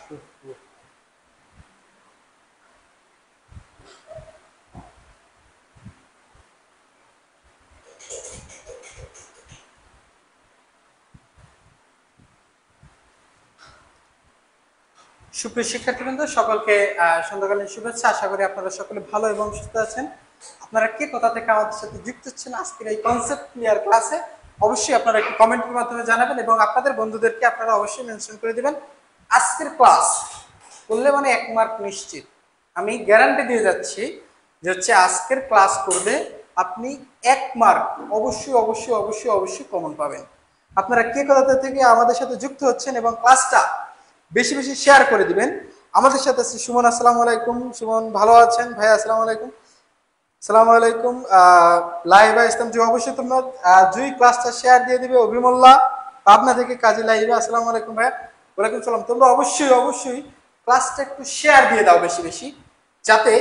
সুপ্রিয় শিক্ষার্থীবৃন্দ, সকলকে সন্ধ্যাকালীন শুভেচ্ছা। আশা করি আপনারা সকলে ভালো এবং সুস্থ আছেন। আপনারা কে কোথা থেকে আমাদের সাথে যুক্ত হচ্ছেন আজকের এই কনসেপ্ট ক্লিয়ার ক্লাসে, অবশ্যই আপনারা একটু কমেন্টের মাধ্যমে জানাবেন এবং আপনাদের বন্ধুদেরকে আপনারা অবশ্যই মেনশন করে দিবেন। আজকের ক্লাস করলে মানে 1 মার্ক নিশ্চিত, আমি গ্যারান্টি দিয়ে যাচ্ছি যে হচ্ছে আজকের ক্লাস করলে আপনি 1 মার্ক অবশ্যই অবশ্যই অবশ্যই অবশ্যই কমন পাবেন। আপনারা কে কোথা থেকে আমাদের সাথে যুক্ত হচ্ছেন এবং ক্লাসটা বেশি বেশি শেয়ার করে দিবেন। আমাদের সাথে আছে সুমন। আসসালামু আলাইকুম সুমন, ভালো আছেন ভাই? আসসালামু আলাইকুম। আসসালামু আলাইকুম লাইভা ইসলাম জি, অবশ্যই তোমরা জুই ক্লাসটা শেয়ার দিয়ে দিবে। অভিমল্লা পাবনা থেকে কাজী লাইভা, আসসালামু আলাইকুম ভাইয়া। ওয়ালাইকুম সালাম। তোমরা অবশ্যই অবশ্যই ক্লাসটা একটু শেয়ার দিয়ে দাও বেশি বেশি, যাতে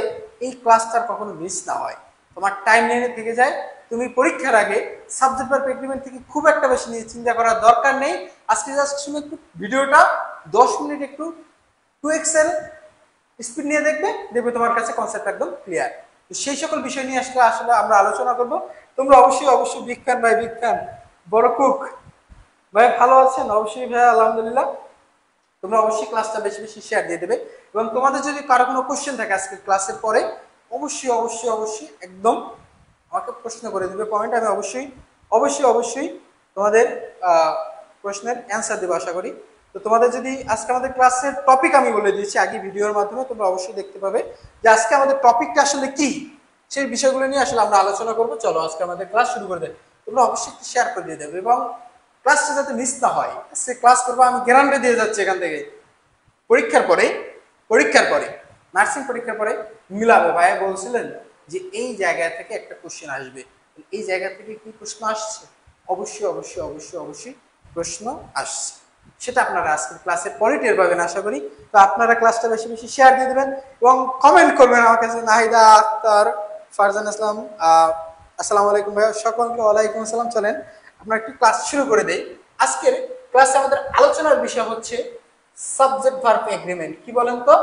এই ক্লাসটার কখনো মিস না হয়, তোমার টাইম লাইনে থেকে যায়। তুমি পরীক্ষার আগে সাবজেক্ট ভার্ব এগ্রিমেন্ট থেকে খুব একটা বেশি নিয়ে চিন্তা করার দরকার নেই। আজকে জাস্ট শুনে একটু ভিডিওটা 10 মিনিট একটু 2x এর স্পিড নিয়ে দেখবে, দেখবে তোমার কাছে কনসেপ্ট একদম ক্লিয়ার। তো সেই সকল বিষয় নিয়ে আসলে আমরা আলোচনা করব। তোমরা অবশ্যই অবশ্যই বিজ্ঞান ভাই, বিজ্ঞান বড় কুক ভাই ভালো আছেন? অবশ্যই ভাই, আলহামদুলিল্লাহ। তোমরা অবশ্যই ক্লাসটা বেশি বেশি শেয়ার দিয়ে দেবে এবং তোমাদের যদি কারো কোনো কোশ্চেন থাকে আজকে ক্লাসের পরে, অবশ্যই অবশ্যই অবশ্যই একদম আমাকে প্রশ্ন করে দেবে কমেন্ট। আমি অবশ্যই অবশ্যই অবশ্যই তোমাদের প্রশ্নের অ্যান্সার দেবো আশা করি। তো তোমাদের যদি আজকে আমাদের ক্লাসের টপিক আমি বলে দিয়েছি আগে ভিডিওর মাধ্যমে, তোমরা অবশ্যই দেখতে পাবে যে আজকে আমাদের টপিকটা আসলে কি, সেই বিষয়গুলো নিয়ে আসলে আমরা আলোচনা করবো। চলো আজকে আমাদের ক্লাস শুরু করে দেয়। তোমরা অবশ্যই একটু শেয়ার করে দিয়ে দেবে এবং ক্লাসটা যাতে মিস না হয়, সে ক্লাস করবো আমি গ্যারান্টি দিয়ে যাচ্ছি। এখান থেকে পরীক্ষার পরে নার্সিং পরীক্ষার পরে মিলাবে। ভাইয়া বলছিলেন যে এই জায়গা থেকে একটা কোশ্চেন আসবে, এই জায়গা থেকে কি প্রশ্ন আসছে? অবশ্যই অবশ্যই অবশ্যই অবশ্যই প্রশ্ন আসছে, সেটা আপনারা আজকের ক্লাসের পরে টের পাবেন আশা করি। তো আপনারা ক্লাসটা বেশি বেশি শেয়ার দিয়ে দেবেন এবং কমেন্ট করবেন আমার কাছে। নাহিদা আক্তার, ফারজান ইসলাম, আসসালামু আলাইকুম ভাইয়া, সকলকে ওয়ালাইকুম আসসালাম। চলেন আমরা একটু ক্লাস শুরু করে দেই। আজকের ক্লাসে আমাদের আলোচনার বিষয় হচ্ছে সাবজেক্ট ভার্ব এগ্রিমেন্ট। কি বলেন তো?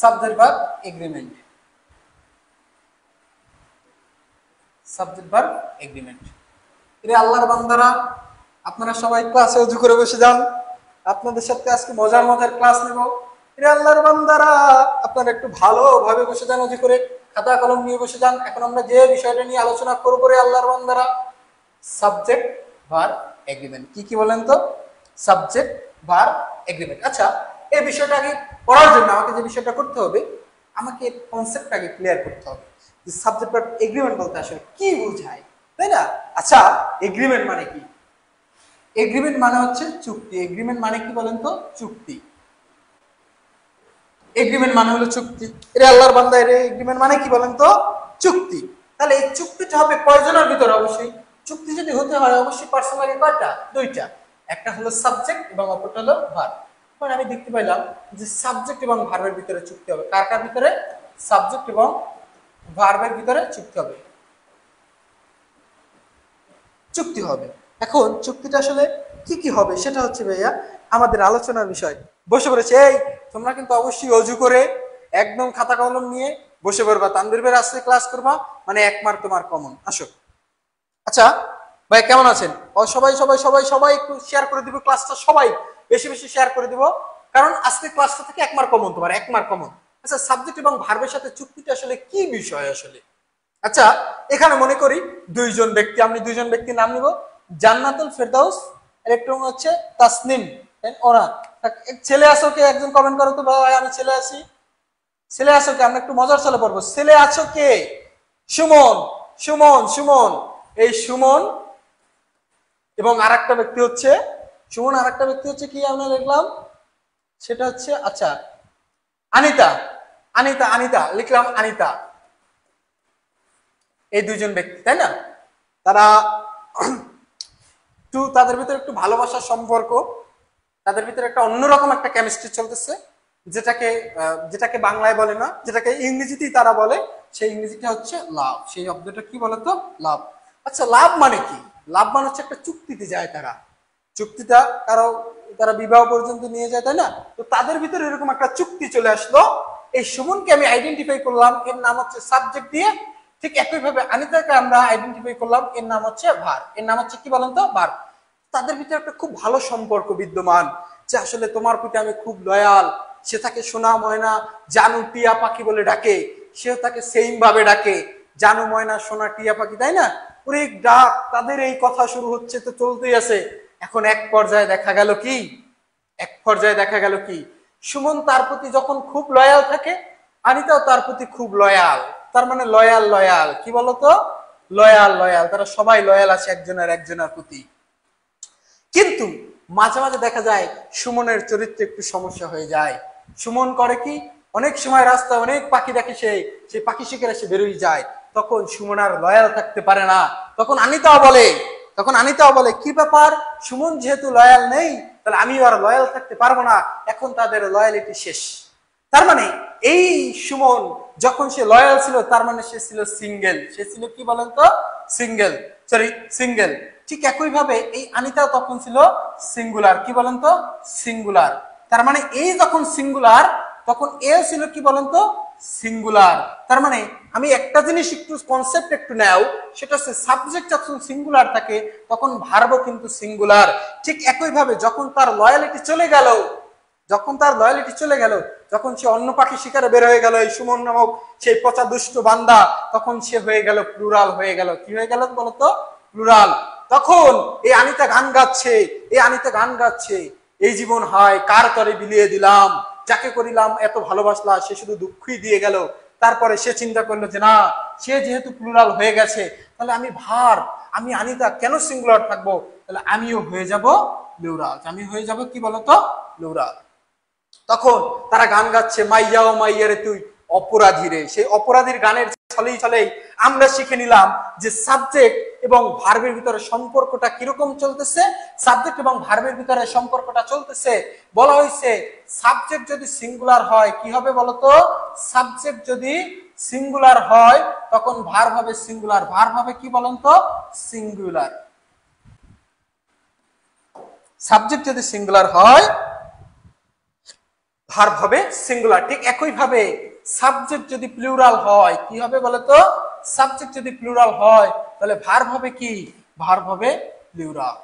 Subject verb agreement. Subject verb agreement. এরে আল্লাহর বান্দারা, আপনারা সবাই ক্লাসে উজু করে বসে যান, আপনাদের সাথে আজকে মজার মজার ক্লাস নেব। এরে আল্লাহর বান্দারা, আপনারা একটু ভালোভাবে বসে যান, উজু করে খাতা কলম নিয়ে বসে যান। এখন আমরা যে বিষয়টা নিয়ে আলোচনা করবো রে আল্লাহর বান্দারা, সাবজেক্ট ভার্ব এগ্রিমেন্ট। কি কি বলেন তো? Subject verb agreement. আচ্ছা, এই বিষয়টা আগে পড়ার জন্য আমাকে যে বিষয়টা করতে হবে, আমাকে কনসেপ্টটা আগে ক্লিয়ার করতে হবে যে সাবজেক্ট ভার্ব এগ্রিমেন্ট বলতে আসলে কি বোঝায়, তাই না? আচ্ছা, এগ্রিমেন্ট মানে কি? এগ্রিমেন্ট মানে হচ্ছে চুক্তি। এগ্রিমেন্ট মানে কি বলেন তো? চুক্তি। এগ্রিমেন্ট মানে হলো চুক্তি। এর আল্লাহর বান্দা, এর এগ্রিমেন্ট মানে কি বলেন তো? চুক্তি। তাহলে এই চুক্তিটা হবে কয়জনের ভিতরে? অবশ্যই চুক্তি যদি হতে হয় অবশ্যই পার্সন লাগে কয়টা? 2টা। একটা হলো সাবজেক্ট এবং অপরটা হলো ভার্ব। এখন আমি দেখতে পাইলাম যে সাবজেক্ট এবং ভার্বের ভিতরে চুক্তি হবে। কার কার ভিতরে? সাবজেক্ট এবং ভার্বের ভিতরে চুক্তি হবে, চুক্তি হবে। এখন চুক্তিটা আসলে কি কি হবে সেটা হচ্ছে ভাইয়া আমাদের আলোচনার বিষয়। বসে পড়েছে, এই তোমরা কিন্তু অবশ্যই অজু করে একদম খাতা কলম নিয়ে বসে পড়বা, তানভীর ভাইয়ের আসলে ক্লাস করবা, মানে 1 মার্ক তোমার কমন। আসো। আচ্ছা ভাই, কেমন আছেন? সবাই সবাই সবাই সবাই একটু শেয়ার করে দিব ক্লাসটা, সবাই বেশি বেশি শেয়ার করে দিব, কারণ আজকে ক্লাসটা থেকে 1 মার্ক কমন, তোমার 1 মার্ক কমন। আচ্ছা, সাবজেক্ট এবং ভার্বের সাথে চুক্তিটা আসলে কি বিষয় আসলে? আচ্ছা, এখানে মনে করি দুইজন ব্যক্তি, আমি দুইজন ব্যক্তির নাম নিব, জান্নাতুল ফেরদাউস আর একটা হচ্ছে তাসনিম। ওরা ছেলে আছো কে? একজন কমেন্ট করো তো ভাই, আমি ছেলে আছি। ছেলে আছো কে? আমরা একটু মজার চলে পড়বো। ছেলে আছো কে? সুমন, সুমন, সুমন। এই সুমন এবং আর একটা ব্যক্তি হচ্ছে সুমন, আর একটা ব্যক্তি হচ্ছে কি আমরা লিখলাম, সেটা হচ্ছে আচ্ছা আনিতা, আনিতা, আনিতা লিখলাম, আনিতা। এই দুইজন ব্যক্তি, তাই না? তারা তাদের ভিতরে একটু ভালোবাসার সম্পর্ক, তাদের ভিতরে একটা অন্যরকম একটা কেমিস্ট্রি চলতেছে, যেটাকে বাংলায় বলে না, যেটাকে ইংরেজিতেই তারা বলে, সেই ইংরেজিটা হচ্ছে লাভ। সেই শব্দটা কি বলতো? লাভ। আচ্ছা, লাভ মানে কি? লাভ মানে হচ্ছে একটা চুক্তিতে যায় তারা। চুক্তিটা কারো তারা বিবাহ পর্যন্ত নিয়ে যায়, তাই না? তো তাদের ভিতরে এরকম একটা চুক্তি চলে আসলো, এই সুমনকে আমি আইডেন্টিফাই করলাম এর নাম হচ্ছে সাবজেক্ট দিয়ে, ঠিক একইভাবে আনিতাকে আমরা আইডেন্টিফাই করলাম এর নাম হচ্ছে ভার, এর নাম হচ্ছে কি বলেন তো, ভার। তাদের ভিতরে একটা খুব ভালো সম্পর্ক বিদ্যমান, যে আসলে তোমার প্রতি আমি খুব লয়াল। সে তাকে সোনা ময়না জানু টিয়া পাখি বলে ডাকে, সেও তাকে সেইম ভাবে ডাকে, জানু ময়না সোনা টিয়া পাখি, তাই না? ওরে ডাক, তাদের এই কথা শুরু হচ্ছে, তো চলতেই আছে। এখন এক পর্যায়ে দেখা গেল কি, সুমন তার প্রতি যখন খুব লয়াল থাকে, আনিতাও তার প্রতি খুব লয়াল। তার মানে লয়াল কি বলতো, লয়াল, তারা সবাই লয়াল আছে একজনের প্রতি। কিন্তু মাঝে মাঝে দেখা যায় সুমনের চরিত্রে একটু সমস্যা হয়ে যায়। সুমন করে কি, অনেক সময় রাস্তায় অনেক পাখি দেখে, সেই পাখি শিকারে সে বেরোয় যায়, তখন সুমন আর লয়াল থাকতে পারে না। তখন আনিতাও বলে কি ব্যাপার, সুমন যেহেতু লয়াল নেই, তাহলে আমিও আর লয়াল থাকতে পারবো না। এখন তাদের লয়ালিটি শেষ। তার মানে এই সুমন যখন সে লয়াল ছিল, তার মানে সে ছিল সিঙ্গেল। সে ছিল কি বলেন তো, সিঙ্গেল। ঠিক একই ভাবে এই আনিতাও তখন ছিল সিঙ্গুলার। কি বলেন তো, সিঙ্গুলার। তার মানে এই যখন সিঙ্গুলার, তখন এ ছিল কি বলেন তো, সিঙ্গুলার। তার মানে আমি একটা জিনিস একটু কনসেপ্ট একটু নাও, সেটা হচ্ছে সাবজেক্ট যখন সিঙ্গুলার থাকে তখন ভার্বও কিন্তু সিঙ্গুলার। ঠিক একই ভাবে যখন তার লয়ালিটি চলে গেল, যখন সে অন্য পাখি শিকারে বের হয়ে গেল, এই সুমন নামক সেই পচা দুষ্ট বান্দা, তখন সে হয়ে গেল প্লুরাল হয়ে গেল। কি হয়ে গেল বলতো, প্লুরাল। তখন এই আনিতা গান গাচ্ছে, এই জীবন হয় কার তরে বিলিয়ে দিলাম, যাকে করিলাম এত ভালোবাসলা সে শুধু দুঃখই দিয়ে গেল। তারপরে সে চিন্তা করলো যে না, সে যেহেতু প্লুরাল হয়ে গেছে, তাহলে আমি আনিতা কেন সিঙ্গুলার থাকবো, তাহলে আমিও হয়ে যাব প্লুরাল। আমি হয়ে যাব কি বলতো, প্লুরাল। তখন তারা গান গাচ্ছে, মাইয়াও মাইয়ারে তুই অপরাধী রে। সেই অপরাধীর গানের ছলেই আমরা শিখে নিলাম যে সাবজেক্ট এবং ভার্বের ভিতরে সম্পর্কটা কিরকম চলতেছে। সাবজেক্ট এবং ভার্বের ভিতরে সম্পর্কটা চলতেছে, বলা হয়েছে সাবজেক্ট যদি সিঙ্গুলার হয় কি হবে বলতো, সাবজেক্ট যদি সিঙ্গুলার হয় তখন ভার্ব হবে সিঙ্গুলার। ভার্ব হবে কি বলেন তো, সিঙ্গুলার। সাবজেক্ট যদি সিঙ্গুলার হয়, ভার্ব হবে সিঙ্গুলার। ঠিক একই ভাবে সাবজেক্ট যদি প্লুরাল হয় কি হবে বলতো, সাবজেক্ট যদি প্লুরাল হয় তাহলে ভার্ব হবে কি, ভার্ব হবে প্লুরাল।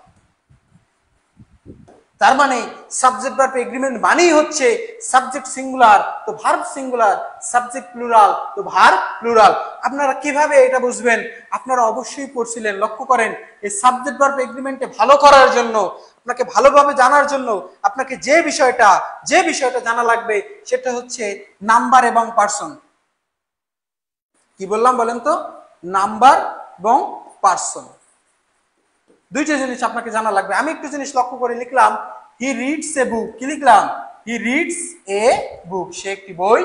তার মানে সাবজেক্ট ভার্ব এগ্রিমেন্ট মানেই হচ্ছে সাবজেক্ট সিঙ্গুলার তো ভার্ব সিঙ্গুলার, সাবজেক্ট প্লুরাল তো ভার্ব প্লুরাল। আপনারা কিভাবে এটা বুঝবেন, আপনারা অবশ্যই পড়ছিলেন। লক্ষ্য করেন, এই সাবজেক্ট ভার্ব এগ্রিমেন্টে ভালো করার জন্য, আপনাকে ভালোভাবে জানার জন্য, আপনাকে যে বিষয়টা জানা লাগবে সেটা হচ্ছে নাম্বার এবং পার্সন। কি বললাম বলেন তো, নাম্বার এবং পার্সন, দুইটা জিনিস আপনাকে জানা লাগবে। আমি একটু জিনিস লক্ষ্য করে লিখলাম, হি রিডস এ বুক। কি লিখলাম, হি রিডস এ বুক, সে একটি বই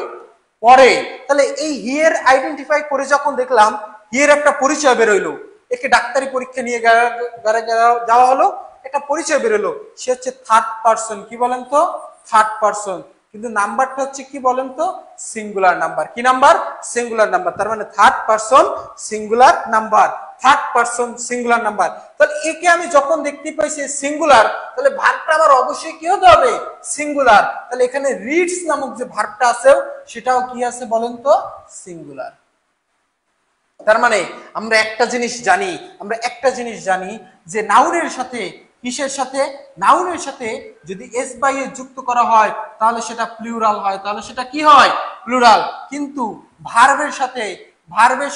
পড়ে। তাহলে এই হি এর আইডেন্টিফাই করে যখন দেখলাম, হি এর একটা পরিচয় বেরোইলো, একে ডাক্তারি পরীক্ষা নিয়ে যাওয়া হলো, একটা পরিচয় বেরোলো, সে হচ্ছে থার্ড পার্সন। কি বলেন তো, থার্ড পার্সন। কিন্তু নাম্বারটা হচ্ছে কি বলেন তো, সিঙ্গুলার নাম্বার। কি নাম্বার, সিঙ্গুলার নাম্বার। তার মানে third person singular number, third person singular number. তাহলে একে আমি যখন দেখতে পাইছি সিঙ্গুলার, তাহলে ভার্বটা আমার অবশ্যই কি হতে হবে, সিঙ্গুলার। তাহলে এখানে রিডস নামক যে ভার্বটা আছে সেটাও কি আছে বলেন তো, সিঙ্গুলার। তার মানে আমরা একটা জিনিস জানি যে নাউনের সাথে, কিসের সাথে, নাউনের সাথে যদি এস বাই এ যুক্ত করা হয় তাহলে সেটা প্লুরাল হয়, তাহলে সেটা কি হয়, প্লুরাল। কিন্তু ভার্বের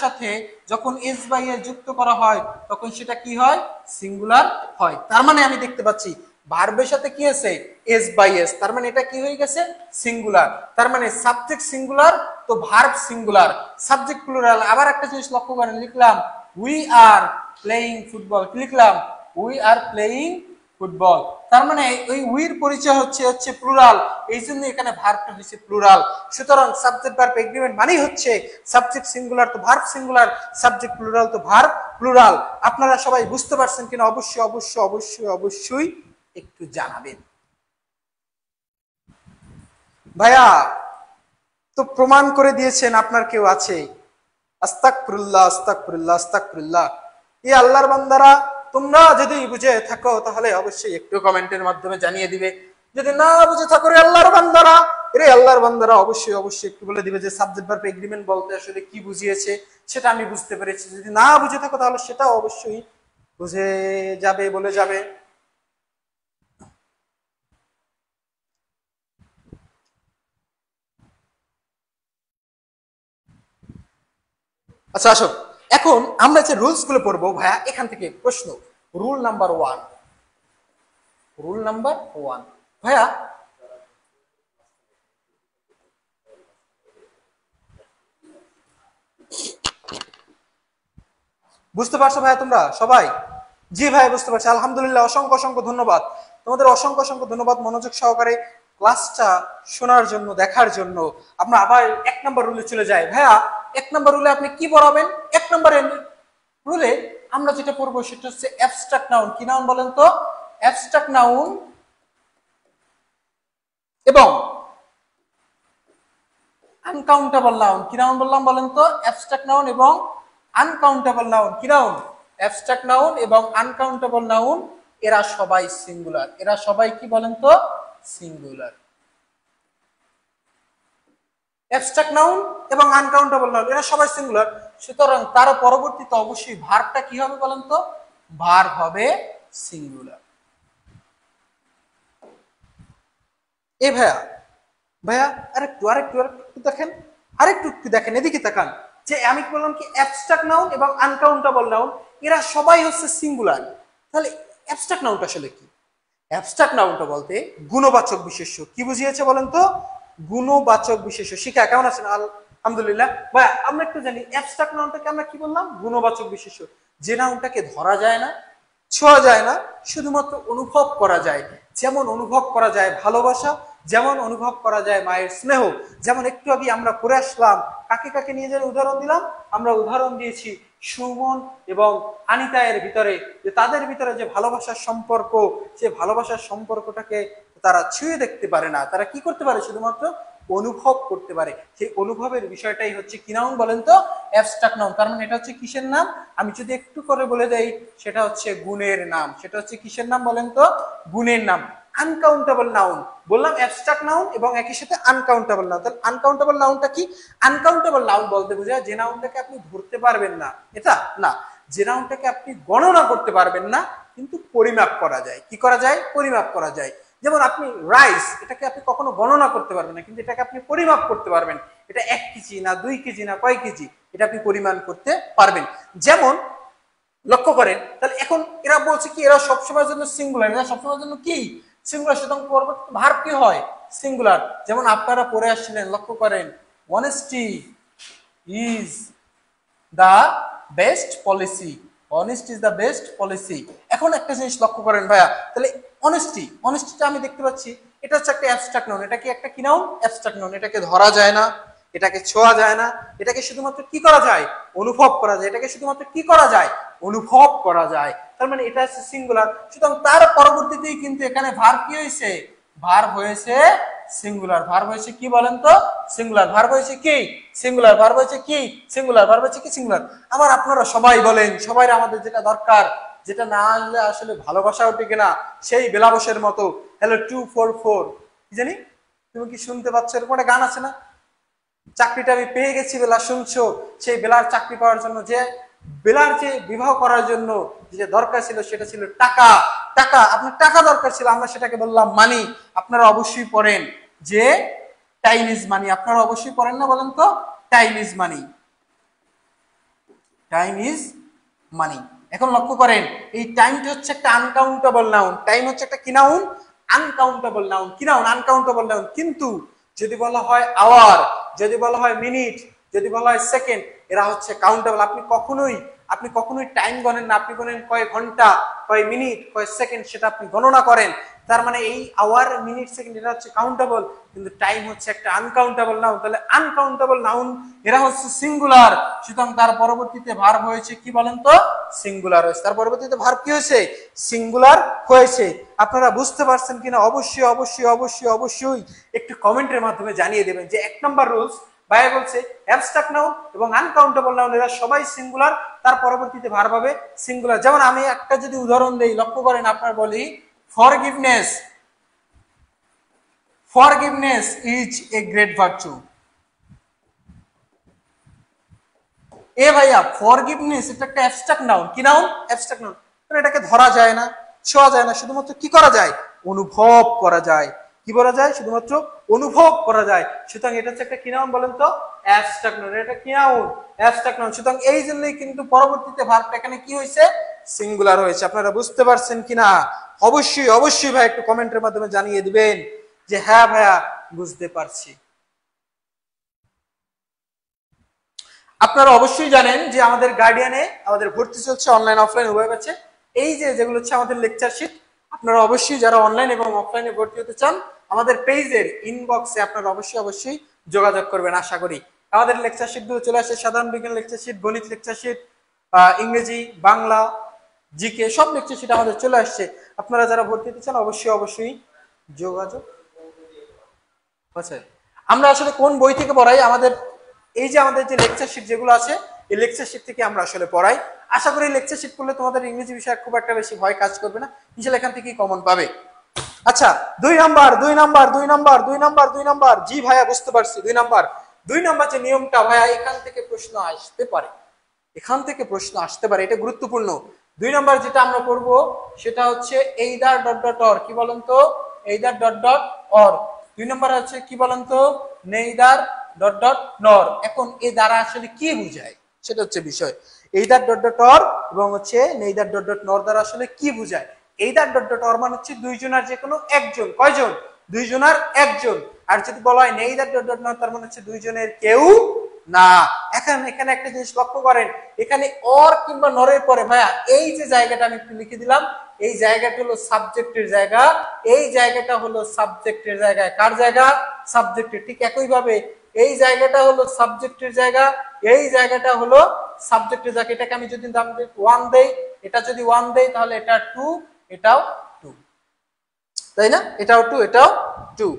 সাথে যখন এস বাই এ যুক্ত করা হয় তখন সেটা কি হয়, সিঙ্গুলার হয়। তার মানে আমি দেখতে পাচ্ছি ভার্বের সাথে কি আছে, এস বাই এস, তার মানে এটা কি হয়ে গেছে, সিঙ্গুলার। তার মানে সাবজেক্ট সিঙ্গুলার তো ভার্ব সিঙ্গুলার, সাবজেক্ট প্লুরাল। আবার একটা জিনিস লক্ষ্য করেন, লিখলাম উই আর প্লেইং ফুটবল। কি লিখলাম, উই আর প্লেইং ফুটবল। তার মানে ওই উইর পরিচয় হচ্ছে প্লুরাল, এই জন্য এখানে ভার্বটা হচ্ছে প্লুরাল। সুতরাং সাবজেক্ট ভার্ব এগ্রিমেন্ট মানেই হচ্ছে সাবজেক্ট সিঙ্গুলার তো ভার্ব সিঙ্গুলার, সাবজেক্ট প্লুরাল তো ভার্ব প্লুরাল। আপনারা সবাই বুঝতে পারছেন কিনা অবশ্যই একটু জানাবেন। ভাইয়া তো প্রমাণ করে দিয়েছেন আপনার কেউ আছে, আস্তাগফিরুল্লাহ আস্তাগফিরুল্লাহ আস্তাগফিরুল্লাহ। এই আল্লাহর বান্দারা তোমরা যদি বুঝে থাকো তাহলে অবশ্যই একটু কমেন্টের মাধ্যমে জানিয়ে দিবে। যদি না বুঝে থাকো রে আল্লাহর বান্দারা, আল্লাহর বান্দারা অবশ্যই অবশ্যই একটু বলে দিবে যে সাবজেক্ট ভার্ব এগ্রিমেন্ট বলতে আসলে কি বুঝিয়েছে, সেটা আমি বুঝতে পেরেছি। যদি না বুঝে থাকো তাহলে সেটাও অবশ্যই বুঝে যাবে, বলে যাবে। আচ্ছা আসো, এখন আমরা যে রুলস গুলো পড়বো ভাইয়া, এখান থেকে প্রশ্ন। রুল নাম্বার 1, রুল নাম্বার 1 ভাইয়া, বুঝতে পারছো ভাইয়া তোমরা সবাই? জি ভাই বুঝতে পারছি, আলহামদুলিল্লাহ, অসংখ্য অসংখ্য ধন্যবাদ তোমাদের, অসংখ্য অসংখ্য ধন্যবাদ মনোযোগ সহকারে ক্লাসটা শোনার জন্য, দেখার জন্য। আমরা আবার 1 নম্বর রুলে চলে যাই ভাইয়া। 1 নম্বর রুলে আপনি কি পড়াবেন? 1 নম্বরের রুলে আমরা যেটা পড়বো সেটা হচ্ছে অ্যাবস্ট্রাক্ট নাউন। কি নাউন বলেন তো? অ্যাবস্ট্রাক্ট নাউন এবং আনকাউন্টেবল নাউন। কি নাউন বললাম বলেন তো? অ্যাবস্ট্রাক্ট নাউন এবং আনকাউন্টেবল নাউন। কি নাউন? অ্যাবস্ট্রাক্ট নাউন এবং আনকাউন্টেবল নাউন, এরা সবাই সিঙ্গুলার। এরা সবাই কি বলেন তো? সিঙ্গুলার। অ্যাবস্ট্রাক্ট নাউন এবং আনকাউন্টেবল নাউন এরা সবাই সিঙ্গুলার। সুতরাং তার পরবর্তীতে অবশ্যই ভার্বটা কি হবে বলেন তো? ভার্ব হবে সিঙ্গুলার। এ ভাইয়া, ভাইয়া আরেকটু আরেকটু আরেকটু দেখেন, আরেকটু দেখেন, এদিকে তাকান। যে আমি বললাম কি অ্যাবস্ট্রাক্ট নাউন এবং আনকাউন্টেবল নাউন এরা সবাই হচ্ছে সিঙ্গুলার। তাহলে অ্যাবস্ট্রাক্ট নাউনটা আসলে কি? অ্যাবস্ট্রাক্ট নাউনটা বলতে গুণবাচক বিশেষ্য। কি বুঝিয়েছে বলেন তো? গুণবাচক বিশেষ্য। শিখা কেমন আছেন? আলহামদুলিল্লাহ। ভাই আমরা একটু জানি অ্যাবস্ট্রাক্ট নাউনটাকে আমরা কি বললাম? গুণবাচক বিশেষ্য। যে নাউনটাকে ধরা যায় না, ছোঁয়া যায় না, শুধুমাত্র অনুভব করা যায়। যেমন অনুভব করা যায় ভালোবাসা, যেমন অনুভব করা যায় মায়ের স্নেহ। যেমন একটু আগে আমরা পড়ে আসলাম, কাকে কাকে নিয়ে যেন উদাহরণ দিলাম, আমরা উদাহরণ দিয়েছি সুমন এবং আনিতা এর ভিতরে, যে তাদের ভিতরে যে ভালোবাসার সম্পর্ক, সে ভালোবাসার সম্পর্কটাকে তারা ছুঁয়ে দেখতে পারে না, তারা কি করতে পারে? শুধুমাত্র অনুভব করতে পারে। সেই অনুভবের বিষয়টাই হচ্ছে কি নাউন বলেন তো? Abstract noun. তার মানে এটা হচ্ছে কিসের নাম? আমি যদি একটু করে বলে দেই, সেটা হচ্ছে গুণের নাম। সেটা হচ্ছে কিসের নাম বলেন তো? গুণের নাম। আনকাউন্টেবল নাউন বললাম অ্যাবস্ট্রাক্ট নাউন এবং একই সাথে আনকাউন্টেবল নাউন। তাহলে আনকাউন্টেবল নাউনটা কি? আনকাউন্টেবল নাউন বলতে বোঝায় যে নাউনটাকে আপনি ধরতে পারবেন না, এটা না। যে নাউনটাকে আপনি গণনা করতে পারবেন না, কিন্তু পরিমাপ করা যায়। কি করা যায়? পরিমাপ করা যায়। যেমন আপনি রাইস, এটাকে আপনি কখনো গণনা করতে পারবেন না, কিন্তু এটাকে আপনি পরিমাপ করতে পারবেন। এটা 1 কেজি না 2 কেজি না কয় কেজি, এটা আপনি পরিমাণ করতে পারবেন। যেমন লক্ষ্য করেন, তাহলে এখন এরা বলছে কি এরা সবসময়ের জন্য সিঙ্গুলার, এরা সবসময়ের জন্য কি সিঙ্গুলার, সুতরাং পরবর্তী ভার্ব কি হয়? সিঙ্গুলার। যেমন আপনারা পড়ে আসছিলেন, লক্ষ্য করেন, honesty is the best policy. Honesty is the best policy. এখন একটা জিনিস লক্ষ্য করেন ভাইয়া, তাহলে অনেস্টিটা আমি দেখতে পাচ্ছি এটা হচ্ছে একটা অ্যাবস্ট্রাক্ট নাউন। এটা কি একটা কি নাউন? Abstract noun. এটাকে ধরা যায় না, এটাকে ছোঁয়া যায় না, এটাকে শুধুমাত্র কি করা যায়? অনুভব করা যায়। এটাকে শুধুমাত্র কি করা যায়? অনুভব করা যায়। তার মানে এটা হচ্ছে সিঙ্গুলার। সুতরাং তার পরবর্তীতেই কিন্তু এখানে ভার্ব কি হয়েছে? ভার্ব হয়েছে সিঙ্গুলার। ভার্ব হয়েছে কি বলেন তো? সিঙ্গুলার। ভার্ব হয়েছে কি? সিঙ্গুলার। ভার্ব হয়েছে কি? সিঙ্গুলার। ভার্ব হয়েছে কি? সিঙ্গুলার। আবার আপনারা সবাই বলেন, সবাই আমাদের যেটা দরকার, যেটা না আনলে আসলে ভালোবাসাও টিকে না, সেই বেলাবসের মতো হ্যালো 244 কি জানি, তুমি কি শুনতে পাচ্ছ? এরকম একটা গান আছে না? চাকরিটা আমি পেয়ে গেছি বেলা, শুনছো? সেই বেলার চাকরি পাওয়ার জন্য, যে বেলার যে বিবাহ করার জন্য যে দরকার ছিল সেটা ছিল টাকা। টাকা, আপনার টাকা দরকার ছিল, আমরা সেটাকে বললাম মানি। আপনারা অবশ্যই পড়েন যে টাইম ইজ মানি। আপনারা অবশ্যই পড়েন না বলেন তো? Time is money, time is money. এখন লক্ষ্য করেন, এই টাইমটা হচ্ছে একটা আনকাউন্টেবল নাউন। টাইম হচ্ছে একটা কি নাউন? Uncountable noun. কি নাউন? Uncountable noun. কিন্তু যদি বলা হয় আওয়ার, যদি বলা হয় মিনিট, যদি বলা হয় সেকেন্ড, এরা হচ্ছে কাউন্টেবল। আপনি কখনোই টাইম গণেন না, আপনি গণেন কয় ঘন্টা, কয় মিনিট, কয় সেকেন্ড, সেটা আপনি গণনা করেন। তার মানে এই আওয়ার, মিনিট, সেকেন্ড এরা হচ্ছে কাউন্টেবল, কিন্তু টাইম হচ্ছে একটা আনকাউন্টেবল নাউন। তাহলে আনকাউন্টেবল নাউন এরা হচ্ছে সিঙ্গুলার। সুতরাং তার পরবর্তীতে ভার্ব হয়েছে কি বলেন তো? সিঙ্গুলার হয়েছে। তার পরবর্তীতে ভার্ব কি হয়েছে? সিঙ্গুলার হয়েছে। আপনারা বুঝতে পারছেন কিনা অবশ্যই অবশ্যই অবশ্যই অবশ্যই একটু কমেন্টের মাধ্যমে জানিয়ে দেবেন যে 1 নম্বর রুলস ভাইয়া বলছে অ্যাবস্ট্রাক্ট নাউন এবং আনকাউন্টেবল নাউন এরা সবাই সিঙ্গুলার, তার পরবর্তীতে ভার্ব হবে সিঙ্গুলার। যেমন আমি একটা যদি উদাহরণ দেই, লক্ষ্য করেন, আপনার বলি forgiveness, forgiveness is a great virtue. এ ভাইয়া ফরগিভনেস এটা একটা অ্যাবস্ট্রাক্ট নাউন, কি নাউন? Abstract noun. এটাকে ধরা যায় না, ছোঁয়া যায় না, শুধুমাত্র কি করা যায়? অনুভব করা যায়। কি বলা যায়? শুধুমাত্র অনুভব করা যায়। সুতরাং এটা হচ্ছে একটা কি নাউন বলেন তো? Abstract noun. এটা কি নাউন? Abstract noun. সুতরাং এই জন্যই কিন্তু পরবর্তীতে ভার্বটা এখানে কি হয়েছে? সিঙ্গুলার হয়েছে। আপনারা বুঝতে পারছেন কিনা? অবশ্যই অবশ্যই ভাই একটু কমেন্টের মাধ্যমে জানিয়ে দিবেন যে হ্যাঁ ভাইয়া বুঝতে পারছি। আপনারা অবশ্যই জানেন যে আমাদের গার্ডিয়ানে আমাদের ভর্তি চলছে অনলাইন অফলাইন উভয় ব্যাচে। এই যে যেগুলো হচ্ছে আমাদের লেকচার শিট, আপনারা অবশ্যই যারা অনলাইন এবং অফলাইনে ভর্তি হতে চান আমাদের পেজের ইনবক্সে আপনারা অবশ্যই অবশ্যই যোগাযোগ করবেন। আশা করি আমাদের লেকচার শিট গুলো চলে আসে, সাধারণ বিজ্ঞান লেকচার শিট, গণিত লেকচার শিট, ইংরেজি, বাংলা, জিকে সব লেকচার শিট আমাদের চলে আসছে। আপনারা যারা ভর্তি হতে চান অবশ্যই অবশ্যই যোগাযোগ। আচ্ছা, আমরা আসলে কোন বই থেকে পড়াই? আমাদের এই যে আমাদের যে লেকচার শিট যেগুলো আছে এই লেকচার শিট থেকে আমরা আসলে পড়াই। আশা করি লেকচার শিট করলে তোমাদের ইংরেজি বিষয়ে খুব একটা বেশি ভয় কাজ করবে না, ইনশাআল্লাহ এখান থেকেই কমন পাবে। আচ্ছা, 2 number 2 number 2 number 2 number 2 number, জি ভাইয়া বুঝতে পারছি। 2 নাম্বার, 2 নাম্বার যে নিয়মটা ভাইয়া, এখান থেকে প্রশ্ন আসতে পারে, এখান থেকে প্রশ্ন আসতে পারে, এটা গুরুত্বপূর্ণ। 2 নাম্বার যেটা আমরা করব সেটা হচ্ছে এইদার ডট ডট অর। কি বলেন তো? Either dot dot or. 2 number আছে কি বলেন তো? নেইদার ডট ডট নর। এখন এই দ্বারা আসলে কি বোঝায় সেটা হচ্ছে বিষয়। এইদার ডট ডট অর এবং হচ্ছে নেইদার ডট ডট নর দ্বারা আসলে কি বোঝায়? এইদার ডট ডট অর মানে হচ্ছে দুইজনের যে কোনো একজন। কয়জন? দুইজনের একজন। আর যদি বলা হয় নেইদার ডট ডট নর তার মানে হচ্ছে দুইজনের কেউ না। এখন এখানে একটা জিনিস লক্ষ্য করেন, এখানে অর কিংবা নরের পরে ভাইয়া এই যে জায়গাটা আমি একটু লিখে দিলাম, এই জায়গাটা হলো সাবজেক্টের জায়গা, এই জায়গাটা হলো সাবজেক্টের জায়গা। কার জায়গা? সাবজেক্টের। ঠিক একই ভাবে এই জায়গাটা হলো সাবজেক্টের জায়গা, এই জায়গাটা হলো সাবজেক্টের জায়গা। এটাকে আমি যদি নাম দিই 1 দেই, এটা যদি 1 দেই তাহলে এটা 2, এটাও 2, তাই না? এটাও 2, এটাও 2,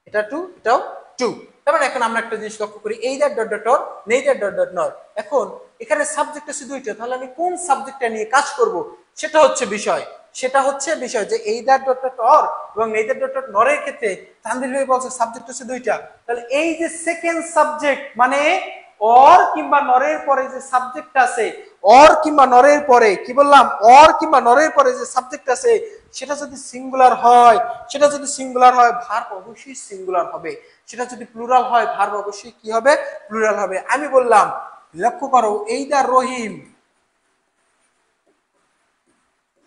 এটা 2, এটাও 2। তার মানে এখন আমরা একটা জিনিস লক্ষ্য করি, either dot dot or, neither dot dot নর। এখন এখানে সাবজেক্ট আছে দুইটা, তাহলে আমি কোন সাবজেক্টটা নিয়ে কাজ করব সেটা হচ্ছে বিষয়। সেটা হচ্ছে বিষয় যে এইদার ডট ডট অর এবং নেইদার ডট ডট নরের ক্ষেত্রে তানভীর ভাই বলছে সাবজেক্ট হচ্ছে দুইটা, তাহলে এই যে সেকেন্ড সাবজেক্ট মানে অর কিংবা নরের পরে যে সাবজেক্ট আছে, অর কিংবা নরের পরে, কি বললাম? অর কিংবা নরের পরে যে সাবজেক্ট আছে সেটা যদি সিঙ্গুলার হয়, সেটা যদি সিঙ্গুলার হয় ভার্ব অবশ্যই সিঙ্গুলার হবে। সেটা যদি প্লুরাল হয় ভার্ব অবশ্যই কি হবে? প্লুরাল হবে। আমি বললাম লক্ষ্য করো, either Rahim,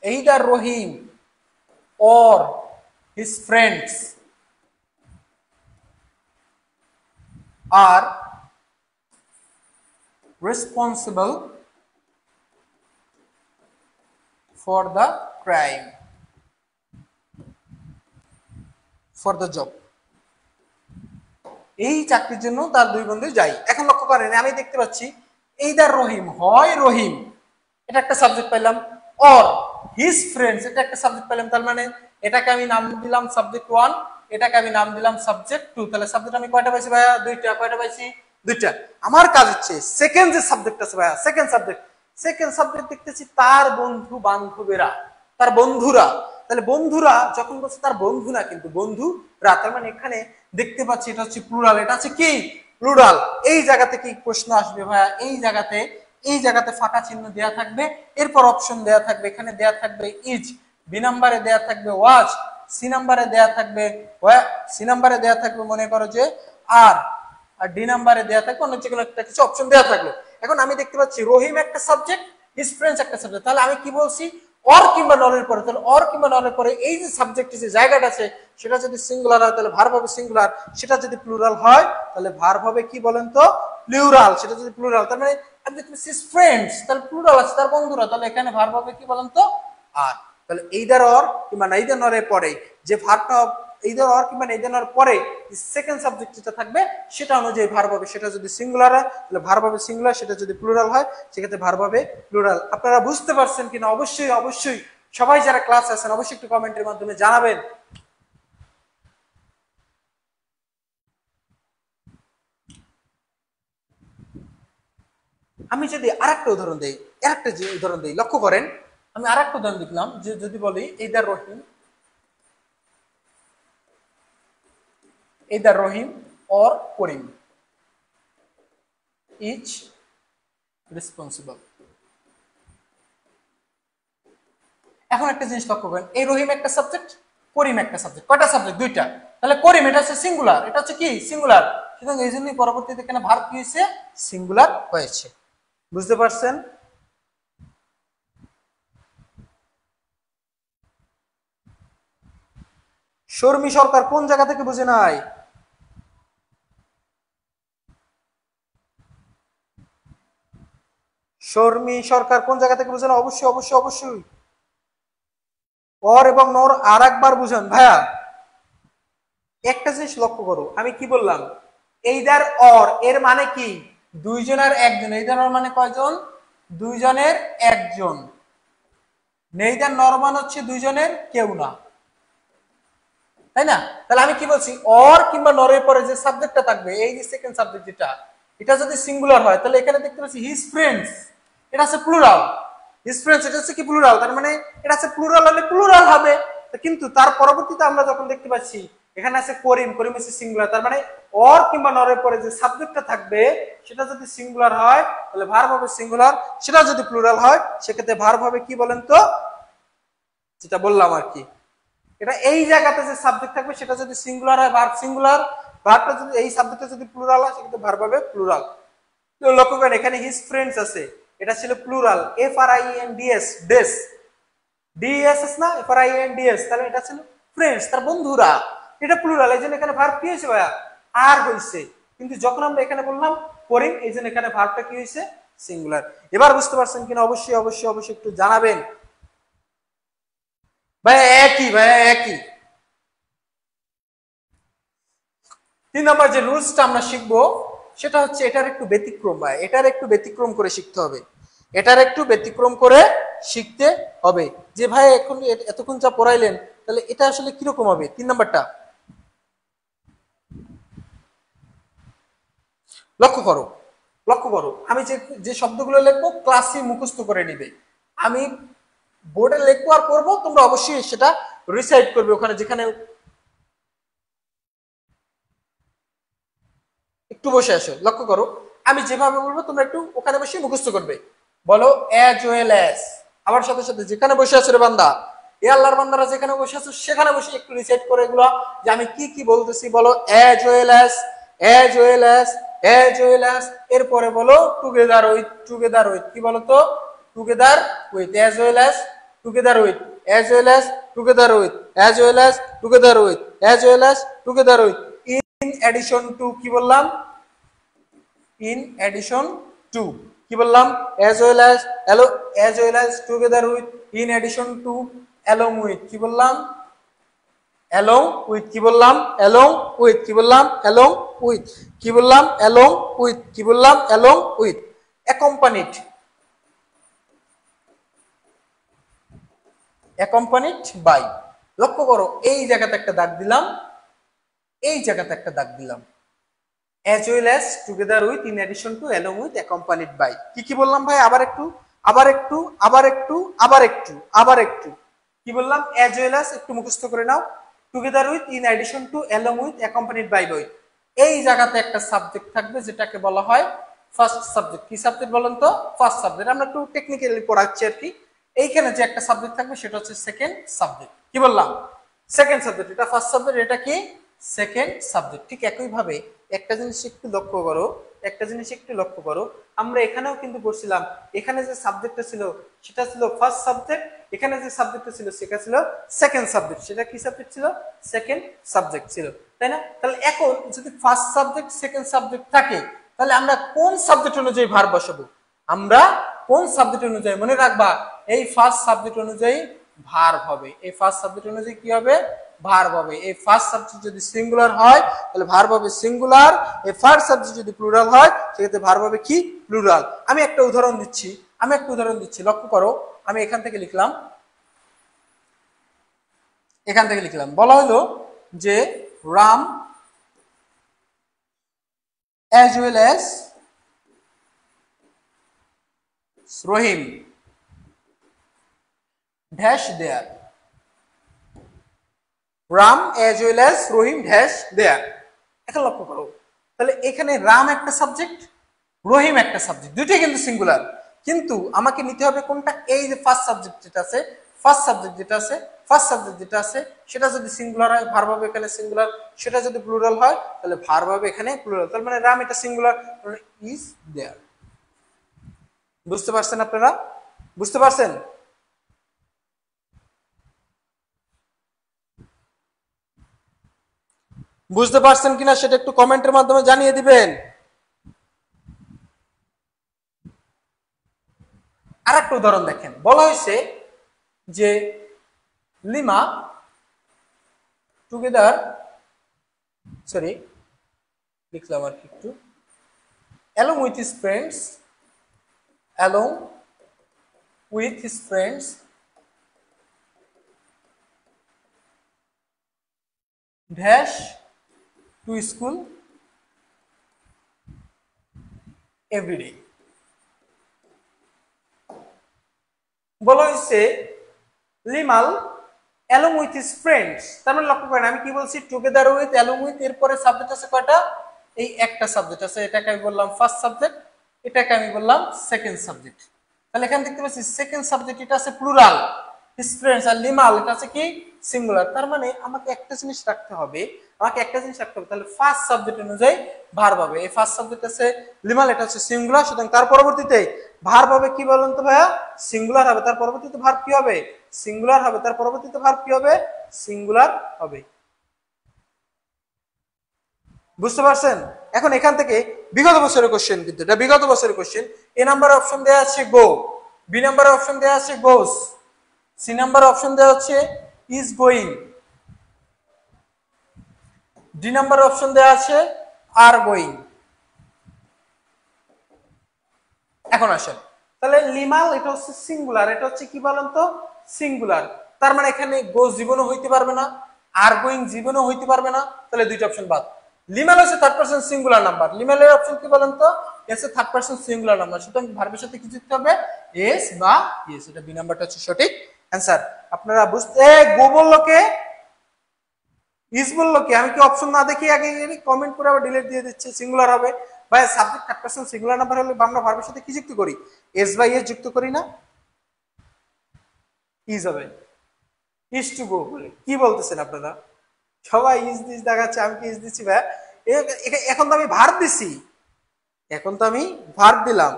either Rahim or his friends are responsible for the crime, for the job. এই চাকরির জন্য তার দুই বন্ধু যাই। এখন লক্ষ্য করেন আমি দেখতে পাচ্ছি এইদার রহিম, হয় রহিম, এটা একটা সাবজেক্ট পাইলাম, অর হিজ ফ্রেন্ডস এটা একটা সাবজেক্ট পাইলাম। তার মানে এটাকে আমি নাম দিলাম সাবজেক্ট 1, এটাকে আমি নাম দিলাম সাবজেক্ট 2। তাহলে সাবজেক্ট আমি কয়টা পাইছি ভাইয়া? দুইটা। কয়টা পাইছি? দুইটা। আমার কাজ হচ্ছে সেকেন্ড যে সাবজেক্ট আছে ভাইয়া, সেকেন্ড সাবজেক্ট দেখতেছি তার বন্ধু বান্ধবেরা, তার বন্ধুরা। তাহলে বন্ধুরা যখন বলছে তার বন্ধু না কিন্তু বন্ধুরা, তার মানে এখানে দেখতে পাচ্ছি এটা হচ্ছে প্লুরাল। এটা হচ্ছে কি? প্লুরাল। এই জায়গাতে কি প্রশ্ন আসবে ভাইয়া? এই জায়গাতে ফাঁকা চিহ্ন দেয়া থাকবে, এরপর অপশন দেয়া থাকবে। এখানে দেয়া থাকবে ইজ, বি নাম্বারে দেয়া থাকবে ওয়াজ, সি নাম্বারে দেয়া থাকবে মনে করো যে আর ডি নাম্বারে দেয়া থাকবে অন্য যে কোনো একটা কিছু অপশন দেয়া থাকলো। এখন আমি দেখতে পাচ্ছি রহিম একটা সাবজেক্ট, হিজ ফ্রেন্ডস একটা সাবজেক্ট। তাহলে আমি কি বলছি? অর কিংবা নরের পরে। তাহলে অর কিংবা নরের পরে এই যে সাবজেক্টের যে জায়গাটা আছে সেটা যদি সিঙ্গুলার হয় তাহলে ভার্ব হবে সিঙ্গুলার, সেটা যদি প্লুরাল হয় তাহলে ভার্ব হবে কি বলেন তো? প্লুরাল। সেটা যদি প্লুরাল, তার মানে আমি দেখতেছি ফ্রেন্ডস, তাহলে প্লুরাল আছে, তার বন্ধুরা, তাহলে এখানে ভার্ব হবে কি বলেন তো? আর। তাহলে এইদার অর কিংবা নেইদার নরের পরে যে ভার্বটা, এইদার অর কিংবা নেইদার নরের পরে সেকেন্ড সাবজেক্ট যেটা থাকবে সেটা অনুযায়ী ভার্ব হবে। সেটা যদি সিঙ্গুলার হয় তাহলে ভার্ব হবে সিঙ্গুলার, সেটা যদি প্লুরাল হয় সেক্ষেত্রে ভার্ব হবে প্লুরাল। আপনারা বুঝতে পারছেন কিনা? অবশ্যই অবশ্যই সবাই যারা ক্লাস আছেন অবশ্যই একটু কমেন্টের মাধ্যমে জানাবেন। আমি যদি আরেকটা উদাহরণ দেই, আরেকটা যে উদাহরণ দেই, লক্ষ্য করেন আমি আরেকটা উদাহরণ দিলাম যে যদি বলি either Rahim or Karim is responsible. এখন একটা জিনিস লক্ষ্য করেন, এই রহিম একটা সাবজেক্ট, করিম একটা সাবজেক্ট। কয়টা সাবজেক্ট? দুইটা। তাহলে করিম এটা হচ্ছে সিঙ্গুলার, এটা হচ্ছে কি সিঙ্গুলার, সুতরাং এই জন্যই পরবর্তীতে এখানে ভার্ব কি হয়েছে? সিঙ্গুলার হয়েছে। বুঝতে পারছেন? শর্মী সরকার কোন জায়গা থেকে বুঝে নাই? শর্মী সরকার কোন জায়গা থেকে বুঝে না? অবশ্যই অবশ্যই অবশ্যই অর এবং নর আর একবার বুঝান ভাইয়া। একটা জিনিস লক্ষ্য করো, আমি কি বললাম? এইদার অর এর মানে কি? দুইজনের একজন। এইদার অর মানে কয়জন? দুইজনের একজন। নেইদার নর মানে হচ্ছে দুইজনের কেউ না, তাই না? তাহলে আমি কি বলছি? অর কিংবা নরের পরে যে সাবজেক্টটা থাকবে, এই যে সেকেন্ড সাবজেক্ট যেটা, এটা যদি সিঙ্গুলার হয় তাহলে এখানে দেখতে পাচ্ছি হিজ ফ্রেন্ডস, এটা হচ্ছে প্লুরাল। হিজ ফ্রেন্ডস এটা হচ্ছে কি প্লুরাল, তার মানে এটা হচ্ছে প্লুরাল হলে প্লুরাল হবে। কিন্তু তার পরবর্তীতে আমরা যখন দেখতে পাচ্ছি এখানে আছে করিম, করিম হচ্ছে সিঙ্গুলার, তার মানে অর কিংবা নরের পরে যে সাবজেক্টটা থাকবে সেটা যদি সিঙ্গুলার হয় তাহলে ভার্ব হবে সিঙ্গুলার, সেটা যদি প্লুরাল হয় সেক্ষেত্রে ভার্ব হবে কি বলেন তো? যেটা বললাম আর কি, এটা এই জায়গাতে যে সাবজেক্ট থাকবে সেটা যদি সিঙ্গুলার হয় ভার্ব সিঙ্গুলার, ভার্বটা যদি এই সাবজেক্টটা যদি প্লুরাল হয় সেক্ষেত্রে ভার্ব হবে প্লুরাল। তো লক্ষ্য করেন এখানে হিজ ফ্রেন্ডস আছে, এটা ছিল plural, F R I N D S, ডেস ডিএস না, F R I N D S, তাহলে এটা ছিল ফ্রেন্ডস, তার বন্ধুরা, এটা প্লুরাল, এই জন্য এখানে ভার্ব কি হয়েছে ভাইয়া? আর হয়েছে। কিন্তু যখন আমরা এখানে বললাম করিম, এই জন্য এখানে ভার্বটা কি হয়েছে? সিঙ্গুলার। এবার বুঝতে পারছেন কিনা অবশ্যই অবশ্যই অবশ্যই একটু জানাবেন। ভাইয়া একই, ভাইয়া একই। 3 নম্বর যে রুলসটা আমরা শিখবো সেটা হচ্ছে এটার একটু ব্যতিক্রম, ভাই এটার একটু ব্যতিক্রম করে শিখতে হবে, এটার একটু ব্যতিক্রম করে শিখতে হবে। যে ভাই এখন এতক্ষণ যা পড়াইলেন তাহলে এটা আসলে কিরকম হবে? 3 নম্বরটা লক্ষ্য করো, লক্ষ্য করো, আমি যে যে শব্দগুলো লিখবো ক্লাসে মুখস্থ করে নিবে, আমি বোর্ডে লিখবো আর করবো, তোমরা অবশ্যই সেটা রিসাইট করবে ওখানে যেখানে। একটু বসে আসো, লক্ষ্য করো, আমি যেভাবে বলবো তোমরা একটু ওখানে বসে মুখস্থ করবে। বলো অ্যাজ ওয়েল অ্যাজ, আমার সাথে সাথে যেখানে বসে আছো রে বান্দা, এ আল্লাহর বান্দারা যেখানে বসে আছো সেখানে বসে একটু রিসাইট করে এগুলো যে আমি কি কি বলতেছি। বলো as well as, as well as, as well as, এরপরে বলো টুগেদার উইথ, টুগেদার উইথ, কি বলো তো? Together with, as well as, together with, as well as, together with, as well as, together with, as well as, together with, in addition to, কি বললাম? In addition to, কি বললাম? As well as, as well as, together with, in addition to, along with, কি বললাম? Along with, কি বললাম? Along with, কি বললাম? অ্যালং উইথ, কি বললাম? অ্যালং উইথ, কি বললাম? Along with, accompanied, accompanied by. লক্ষ্য করো এই জায়গাতে একটা দাগ দিলাম, এই জায়গাতে একটা দাগ দিলাম, as well as together with, in addition to, along with, accompanied by। কি কি বললাম ভাই? আবার একটু, আবার একটু, আবার একটু, আবার একটু, আবার একটু, কি বললাম? as well as, একটু মুখস্থ করে নাও, together with, in addition to, along with, accompanied by বই। এই জায়গাতে একটা সাবজেক্ট থাকবে যেটাকে বলা হয় ফার্স্ট সাবজেক্ট। কি সাবজেক্ট বলেন তো? First subject. আমরা একটু টেকনিক্যালি পড়াচ্ছি আর কি। এইখানে যে একটা সাবজেক্ট থাকবে সেটা হচ্ছে সেকেন্ড সাবজেক্ট। কি বললাম? Second subject. এটা ফার্স্ট সাবজেক্ট, এটা কি সেকেন্ড সাবজেক্ট। ঠিক একই ভাবে একটা জিনিস একটু লক্ষ্য করো, একটা জিনিস একটু লক্ষ্য করো, আমরা এখানেও কিন্তু পড়ছিলাম, এখানে যে সাবজেক্টটা ছিল সেটা ছিল ফার্স্ট সাবজেক্ট, এখানে যে সাবজেক্টটা ছিল সেটা ছিল সেকেন্ড সাবজেক্ট। সেটা কি সাবজেক্ট ছিল? সেকেন্ড সাবজেক্ট ছিল, তাই না? তাহলে এখন যদি ফার্স্ট সাবজেক্ট সেকেন্ড সাবজেক্ট থাকে তাহলে আমরা কোন সাবজেক্ট অনুযায়ী ভার বসাবো? আমরা কোন সাবজেক্ট অনুযায়ী? মনে রাখবা এই ফার্স্ট সাবজেক্ট অনুযায়ী ভার্ব হবে, এই ফার্স্ট সাবজেক্ট অনুযায়ী কি হবে? ভার্ব হবে। এই ফার্স্ট সাবজেক্ট যদি সিঙ্গুলার হয় তাহলে ভার্ব হবে সিঙ্গুলার, এই ফার্স্ট সাবজেক্ট যদি প্লুরাল হয় সেক্ষেত্রে ভার্ব হবে কি? প্লুরাল। আমি একটা উদাহরণ দিচ্ছি, আমি একটা উদাহরণ দিচ্ছি, লক্ষ্য করো, আমি এখান থেকে লিখলাম, এখান থেকে লিখলাম, বলা হলো যে রাম as well as রহিম ড্যাশ দেয়ার, রাম এজ ওয়েল এজ রহিম ড্যাশ দেয়ার। এখন লক্ষ্য করো, তাহলে এখানে রাম একটা সাবজেক্ট, রহিম একটা সাবজেক্ট, দুইটাই কিন্তু সিঙ্গুলার, কিন্তু আমাকে নিতে হবে কোনটা, এই যে ফার্স্ট সাবজেক্ট যেটা আছে, ফার্স্ট সাবজেক্ট যেটা আছে, ফার্স্ট সাবজেক্ট যেটা আছে সেটা যদি সিঙ্গুলার হয় ভার্ব হবে এখানে সিঙ্গুলার, সেটা যদি প্লুরাল হয় তাহলে ভার্ব হবে এখানে প্লুরাল। তার মানে রাম এটা সিঙ্গুলার, ইজ দেয়ার। বুঝতে পারছেন আপনারা? বুঝতে পারছেন? বুঝতে পারছেন কিনা সেটা একটু কমেন্টের মাধ্যমে জানিয়ে দিবেন। আর একটা উদাহরণ দেখেন, বলা হয়েছে যে লিমা টুগেদার, সরি লিখলাম আর কি একটু, along with his friends, along with his friends dash to school every day। বলা হয়েছে লিমাল along with his friends, তার মানে লক্ষ্য করেন আমি কি বলছি, টুগেদার উইথ, along with, এরপরে সাবজেক্ট আছে কয়টা, এই একটা সাবজেক্ট আছে, এটাকে আমি বললাম ফার্স্ট সাবজেক্ট, এটাকে আমি বললাম সেকেন্ড সাবজেক্ট। তাহলে এখানে দেখতে পাচ্ছি সেকেন্ড সাবজেক্ট এটা আছে প্লুরাল, হিজ ফ্রেন্ডস, আর লিমাল এটা আছে কি সিঙ্গুলার। তার মানে আমাকে একটা জিনিস রাখতে হবে, তাহলে ফার্স্ট সাবজেক্ট অনুযায়ী ভার্ব হবে, এই ফার্স্ট সাবজেক্ট আছে লিমাল, এটা হচ্ছে সিঙ্গুলার, সুতরাং তার পরবর্তীতে ভার্ব হবে কি বলেন তো ভাইয়া, সিঙ্গুলার হবে, তার পরবর্তীতে ভার্ব কি হবে, সিঙ্গুলার হবে, তার পরবর্তীতে ভার্ব কি হবে, সিঙ্গুলার হবে। বুঝতে পারছেন? এখন এখান থেকে বিগত বছরের কোশ্চেন, কিন্তু এটা বিগত বছরের কোশ্চেন। এ নাম্বার অপশন দেওয়া আছে গো, বি নাম্বার অপশন দেওয়া আছে গোস, সি নাম্বার অপশন দেওয়া হচ্ছে is going, D number option দেওয়া আছে আর গোয়িং। এখন আসেন, তাহলে লিমাল এটা হচ্ছে সিঙ্গুলার, এটা হচ্ছে কি বলেন তো সিঙ্গুলার, তার মানে এখানে গো জীবনও হইতে পারবে না, আর গোয়িং জীবনও হইতে পারবে না, তাহলে দুইটা অপশন বাদ। লিমাল হচ্ছে থার্ড পারসন সিঙ্গুলার নাম্বার, লিমালের অপশন কি বলেন তো, as a third person singular number, সুতরাং ভার্বের সাথে কি যুক্ত হবে, এস বা ইয়েস, এটা বি নাম্বারটা হচ্ছে সঠিক অ্যান্সার। আপনারা বুঝতে, গো বললো কে, ইজ বললো কি, আমি কি অপশন না দেখি আগে কমেন্ট করে আবার ডিলিট দিয়ে দিচ্ছি, সিঙ্গুলার হবে ভাই, subject third person singular number হলে আমরা ভার্বের সাথে কি যুক্ত করি, এস বাই এস যুক্ত করি না, ইজ হবে, ইজ টু গো বলে। কি বলতেছেন আপনারা, সবাই ইজ দিস দেখাচ্ছে, আমি কি ইজ দিচ্ছি ভাই, এখন তো আমি ভার্ব দিছি, এখন তো আমি ভার্ব দিলাম।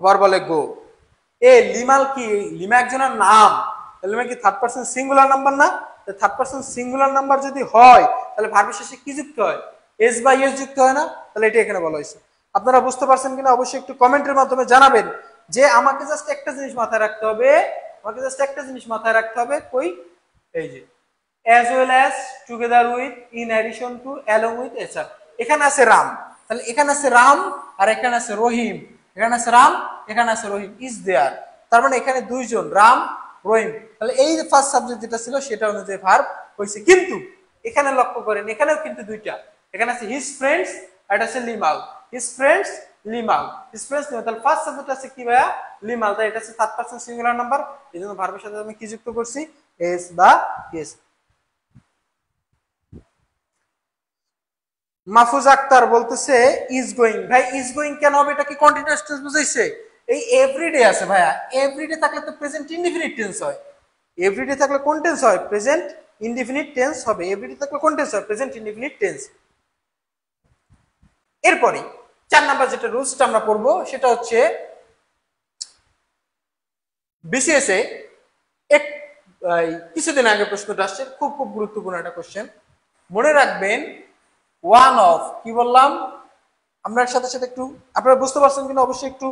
আবার বলে গো, এ লিমাল কি, লিমা একজনের নাম, লিমা কি থার্ড পারসন সিঙ্গুলার নাম্বার না, থার্ড পারসন সিঙ্গুলার নাম্বার যদি হয় তাহলে ভার্বের শেষে কি যুক্ত হয়, এস বাই এস যুক্ত হয় না, তাহলে এটা এখানে বলা হয়েছে। আপনারা বুঝতে পারছেন কিনা অবশ্যই একটু কমেন্টের মাধ্যমে জানাবেন। যে আমাকে জাস্ট একটা জিনিস মাথায় রাখতে হবে, আমাকে জাস্ট একটা জিনিস মাথায় রাখতে হবে, কই, এই যে as well as together with in addition to along with এছাড়া, এখানে আছে রাম, তাহলে এখানে আছে রাম আর এখানে আছে রহিম, এখানে আছে রাম এখানে আছে রহিম, ইজ দেয়ার, তার মানে এখানে দুইজন রাম রহিম, তাহলে এই যে ফার্স্ট সাবজেক্ট যেটা ছিল সেটা অনুযায়ী ভার্ব হয়েছে। কিন্তু এখানে লক্ষ্য করেন এখানেও কিন্তু দুইটা, এখানে আছে হিজ ফ্রেন্ডস আর এটা আছে লিমাল, হিজ ফ্রেন্ডস লিমাল, হিজ ফ্রেন্ডস লিমাল, তাহলে ফার্স্ট সাবজেক্ট আছে কি ভাইয়া, লিমাল, তাই এটা আছে থার্ড পারসন সিঙ্গুলার নাম্বার, এই জন্য ভার্বের সাথে আমি কি যুক্ত করছি, এস বা এস। মাহফুজ আক্তার বলতেছে ইজ গোয়িং, ভাই ইজ গোয়িং কেন হবে, এটা কি কন্টিনিউয়াস টেন্স বুঝাইছে, এই এভরিডে আছে ভাইয়া, এভরিডে থাকলে তো প্রেজেন্ট ইনডিফিনিট টেন্স হয়, এভরিডে থাকলে কোন টেন্স হয়, প্রেজেন্ট ইনডিফিনিট টেন্স হবে, এভরিডে থাকলে কোন টেন্স হয়, প্রেজেন্ট ইনডিফিনিট টেন্স। এরপরে 4 নাম্বার যেটা রুলসটা আমরা পড়বো সেটা হচ্ছে বিসিএস এ এক কিছুদিন আগে প্রশ্নটা আসছে, খুব খুব গুরুত্বপূর্ণ একটা কোশ্চেন, মনে রাখবেন ওয়ান অফ, কি বললাম, আমরা সাথে সাথে একটু, আপনারা বুঝতে পারছেন কিনা অবশ্যই একটু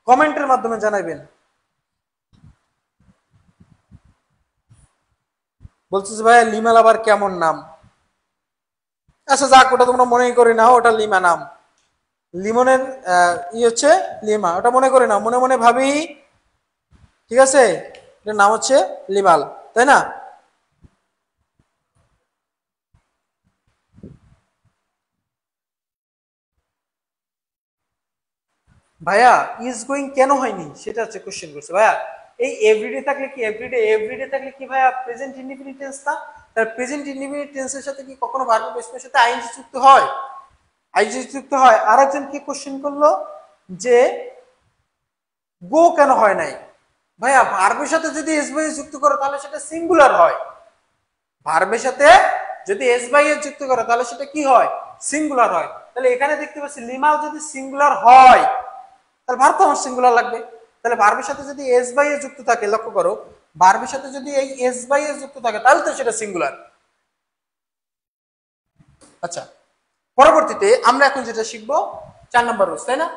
কমেন্টের মাধ্যমে জানাবেন। বলতেছে ভাই লিমাল আবার কেমন নাম, আচ্ছা যাক ওটা তোমরা মনেই করি না, ওটা লিমা নাম, লিমনের ই হচ্ছে লিমা, ওটা মনে করি না, মনে মনে ভাবি, ঠিক আছে, এটার নাম হচ্ছে লিমাল, তাই না? ভাইয়া ইজ গোয়িং কেন হয়নি সেটা হচ্ছে কোশ্চেন করছে ভাইয়া। এই এভরিডে থাকলে কি এভরিডে থাকলে কি ভাইয়া প্রেজেন্ট ইনডিফিনিট টেন্স না? তার প্রেজেন্ট ইনডিফিনিট টেন্সের সাথে কি কখনো ভার্ব বেসের সাথে আইএনজি যুক্ত হয়? আইএনজি যুক্ত হয়। আরেকজন কি কোশ্চেন করলো যে গো কেন হয় নাই? ভাইয়া ভার্বের সাথে যদি এস বাই যুক্ত করো তাহলে সেটা সিঙ্গুলার হয়। ভার্বের সাথে যদি এস বাই এস যুক্ত করো তাহলে সেটা কি হয়? সিঙ্গুলার হয়। তাহলে এখানে দেখতে পাচ্ছি লিমাও যদি সিঙ্গুলার হয় তাহলে ভার্ব তো আমার সিঙ্গুলার লাগবে। তাহলে ভার্বের সাথে যদি এস বাই এস যুক্ত থাকে, লক্ষ্য করো ভার্বের সাথে যদি এই এস বাই এস যুক্ত থাকে তাহলে তো সেটা সিঙ্গুলার। আচ্ছা, পরবর্তীতে আমরা এখন যেটা শিখবো 4 নম্বর রুলস, তাই না?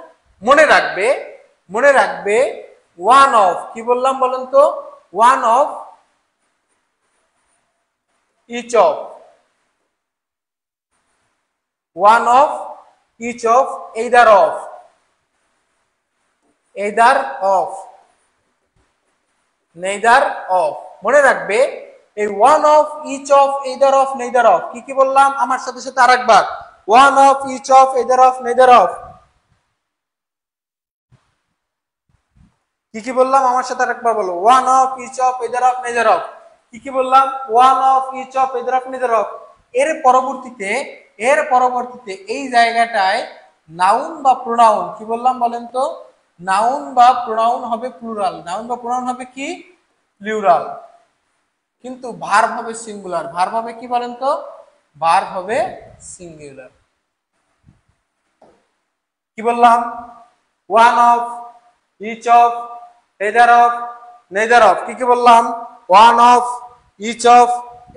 মনে রাখবে, মনে রাখবে ওয়ান অফ, কি বললাম বলেন তো? One of each of, one of each of, either of, either of, neither of. মনে রাখবে এই one of each of either of neither of, কি কি বললাম আমার সাথে সাথে আরেকবার, one of each of either of neither of, কি কি বললাম আমার সাথে আরেকবার বলো, one of each of either of neither of, কি কি বললাম, one of each of either of neither of. এর পরবর্তীতে, এর পরবর্তীতে এই জায়গাটায় নাউন বা প্রোনাউন, কি বললাম বলেন তো? নাউন বা প্রোনাউন হবে প্লুরাল, নাউন বা প্রোনাউন হবে কি? প্লুরাল। কিন্তু ভার্ব হবে সিঙ্গুলার। ভার্ব হবে কি বলেন তো? ভার্ব হবে সিঙ্গুলার। কি বললাম? One of each of either of neither of, কি কি বললাম? One of each of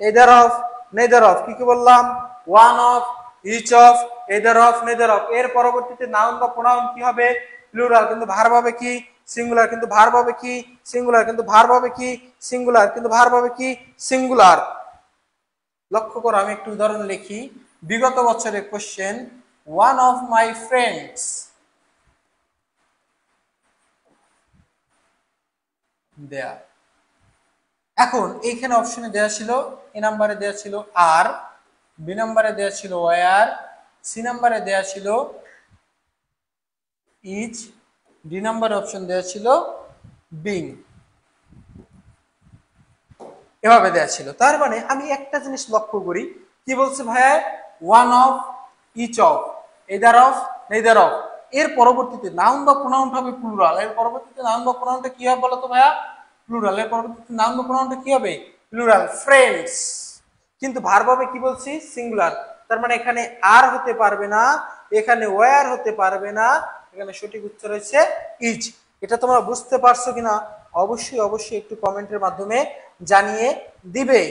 either of neither of, কি কি বললাম? One of each of either of neither of. এর পরবর্তীতে নাউন বা প্রোনাউন কি হবে? প্লুরাল। কিন্তু ভার্ব হবে কি? সিঙ্গুলার। কিন্তু ভার্ব হবে কি? সিঙ্গুলার। কিন্তু ভার্ব হবে কি? সিঙ্গুলার। কিন্তু ভার্ব হবে কি? সিঙ্গুলার। লক্ষ্য করো, আমি একটু উদাহরণ লিখি। বিগত বছরের question, one of my friends দেয়া। এখন এইখানে অপশনে দেওয়া ছিল, এ নাম্বারে দেওয়া ছিল আর, বি নাম্বারে দেওয়া ছিল ওয়ার, সি নাম্বারে দেওয়া ছিল ইজ, ডি নাম্বারে অপশন দেওয়া ছিল বিং। এভাবে দেওয়া ছিল। তার মানে আমি একটা জিনিস লক্ষ্য করি, কি বলছে ভাইয়া? One of each of either of neither of. এর পরবর্তীতে নাউন বা প্রোনাউন হবে প্লুরাল। এর পরবর্তীতে নাউন বা প্রোনাউনটা কি হবে বলো তো ভাইয়া? প্লুরাল। এর পরবর্তীতে নাউন বা প্রোনাউনটা কি হবে? Plural, friends. কিন্তু ভার্ব হবে কি বলছি? সিঙ্গুলার। তার মানে এখানে আর হতে পারবে না, এখানে ওয়ার হতে পারবে না, এখানে সঠিক উত্তর হচ্ছে ইজ। এটা তোমরা বুঝতে পারছো কিনা অবশ্যই অবশ্যই একটু কমেন্টের মাধ্যমে জানিয়ে দিবে।